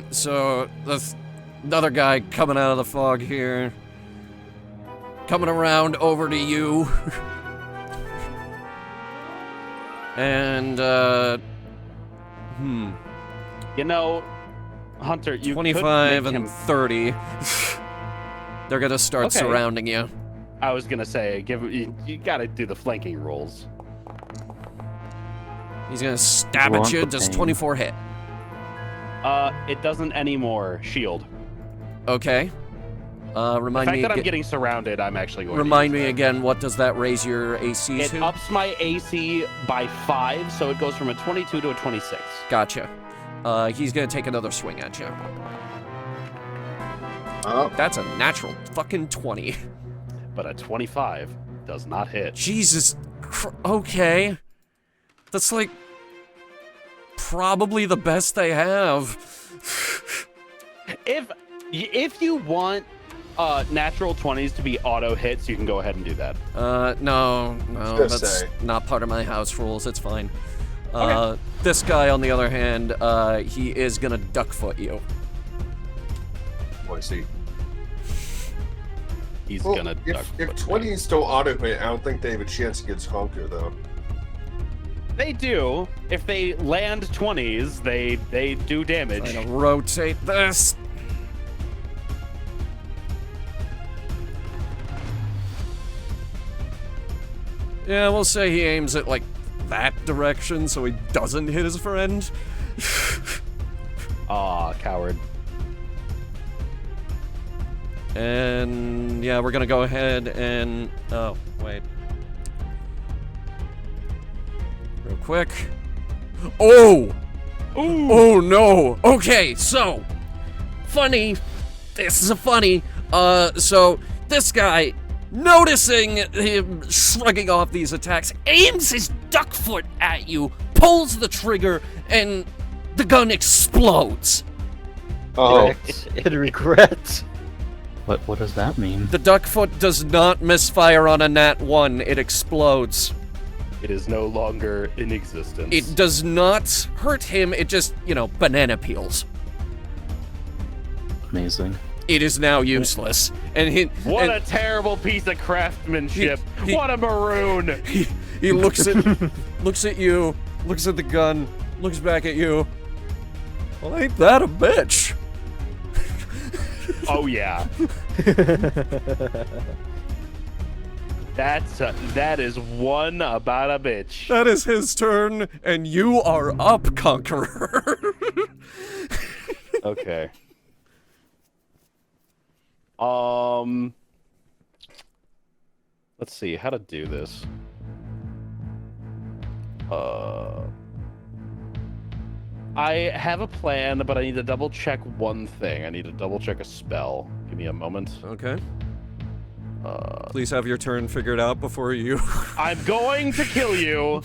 So another guy coming out of the fog here. Coming around over to you. And, You know, Hunter, you 25 could make and him... 30. They're gonna start Okay. surrounding you. I was gonna say, you gotta do the flanking rolls. He's gonna stab at you. Does 24 hit? It doesn't anymore. Shield. Okay. The Remind fact me. that I'm getting surrounded, I'm actually going Remind to use me again. What does that raise your AC that. It to? ups my AC by 5, so it goes from a 22 to a 26. Gotcha. He's gonna take another swing at you. Oh. That's a natural fucking 20. But a 25 does not hit. Jesus. Okay. That's like probably the best they have. If you want natural 20s to be auto hits, you can go ahead and do that. No, Just that's say. not part of my house rules. It's fine. Okay. This guy, on the other hand, he is gonna duckfoot you. Oh, I see. He's Well, gonna duck. if foot 20s don't auto hit, I don't think they have a chance against Honker, though. They do. If they land 20s, they do damage. Trying to rotate this. Yeah, we'll say he aims it like that direction so he doesn't hit his friend. Aw, coward. And yeah, we're gonna go ahead and oh wait, real quick. Oh, oh no. Okay, so funny. This is a funny. So this guy noticing him shrugging off these attacks, aims his duck foot at you, pulls the trigger, and the gun explodes. Oh, In regret. What does that mean? The duck foot does not misfire on a nat 1. It explodes. It is no longer in existence. It does not hurt him. It just, banana peels. Amazing. It is now useless. And What a terrible piece of craftsmanship. He- What a maroon. he looks at you, looks at the gun, looks back at you. Well, ain't that a bitch? Oh, yeah. That is one about a bitch. That is his turn, and you are up, Conqueror. Okay. Let's see how to do this. I have a plan, but I need to double check one thing. I need to double check a spell. Give me a moment. Okay. Please have your turn figured out before you... I'm going to kill you.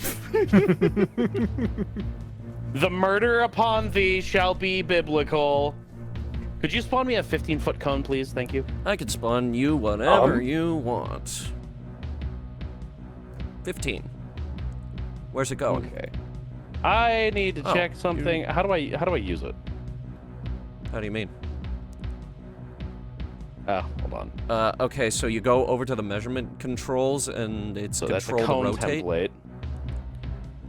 The murder upon thee shall be biblical. Could you spawn me a 15-foot cone, please? Thank you. I can spawn you whatever you want. 15. Where's it going? Okay. I need to Oh, check something. How do I use it? How do you mean? Hold on. Okay, so you go over to the measurement controls, and it's So that's the control cone to rotate. template.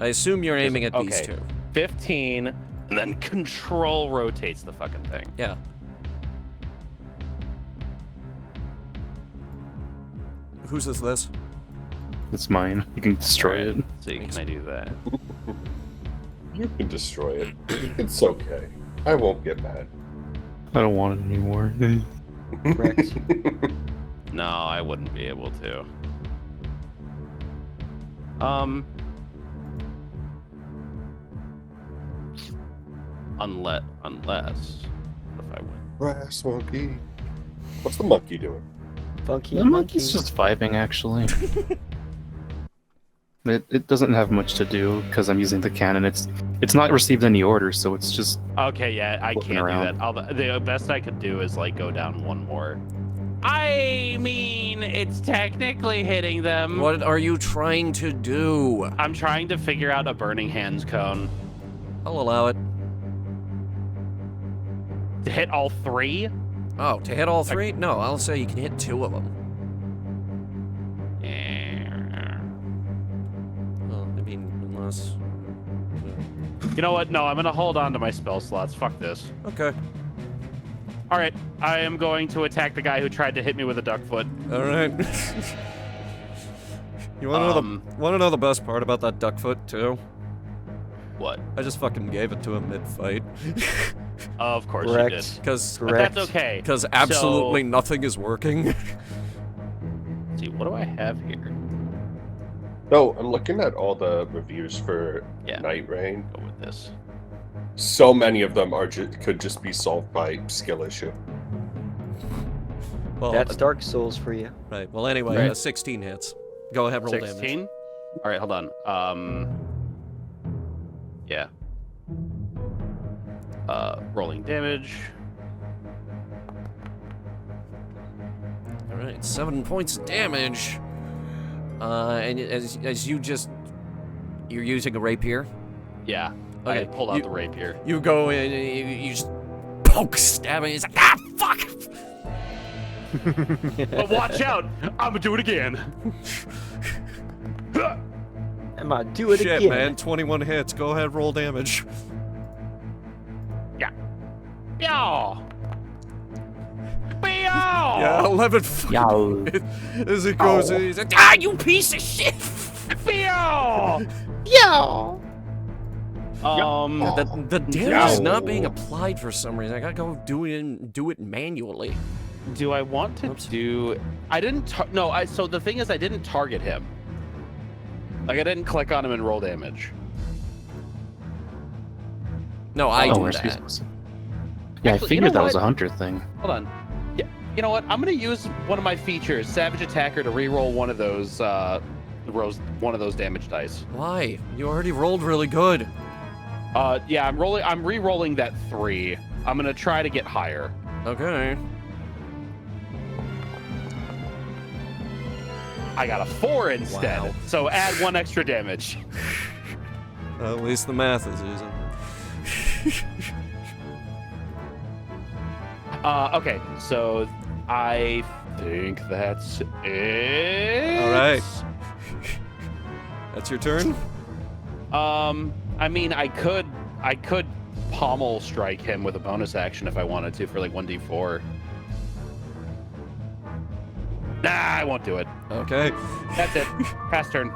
I assume you're aiming at these Okay. two. 15, and then control rotates the fucking thing. Yeah. Whose is this? It's mine. You can destroy it. See, can I do that? you can destroy it. It's okay. I won't get mad. I don't want it anymore. Correct. No, I wouldn't be able to. Unless what if I win? Brass monkey. What's the monkey doing? Funky The monkey. monkey's just vibing, actually. It doesn't have much to do because I'm using the cannon. It's not received any orders, so it's just Okay, yeah, I Flipping can't around. do that. The best I could do is like go down one more. I mean, it's technically hitting them. What are you trying to do? I'm trying to figure out a burning hands cone I'll allow it. to hit all three. Oh, to hit all three? No, I'll say you can hit 2 of them. Well, I mean, unless... You know what? No, I'm gonna hold on to my spell slots. Fuck this. Okay. All right, I am going to attack the guy who tried to hit me with a duck foot. All right. You wanna know the best part about that duck foot too? What? I just fucking gave it to him mid-fight. Of course Correct. you did. Because But that's okay. absolutely nothing is working. Let's see, what do I have here? No, I'm looking at all the reviews for Yeah. Night Rain. Go with this. So many of them could just be solved by skill issue. Well, That's Dark Souls for you. right. Well, anyway, Right. 16 hits. Go ahead, roll damage. 16? All right, hold on. Yeah. Rolling damage. All right, 7 points of damage. And as you're using a rapier. Yeah. Okay, I pulled out the rapier. You go in and you just poke, stab him. He's like, ah, fuck! But watch out! I'm gonna do it again. I'm gonna do it Shit, again. man, 21 hits. Go ahead, roll damage. Yeah. Yeah, 11. Yow. As it goes, in, he's like, ah, you piece of shit! The damage is not being applied for some reason. I gotta go do it manually. Do I want to do? I didn't. So the thing is, I didn't target him. Like I didn't click on him and roll damage. No, I do where's that. Yeah, Actually, I figured you know that was a what? hunter thing. Hold on. Yeah. You know what? I'm gonna use one of my features, Savage Attacker, to reroll one of those damage dice. Why? You already rolled really good. Yeah, I'm re-rolling that 3. I'm gonna try to get higher. Okay. I got a 4 instead. Wow. So add 1 extra damage. At least the math is easy. Okay, so I think that's it. All right. That's your turn? I mean, I could pommel strike him with a bonus action if I wanted to for like 1d4. Nah, I won't do it. Okay. That's it. Pass turn.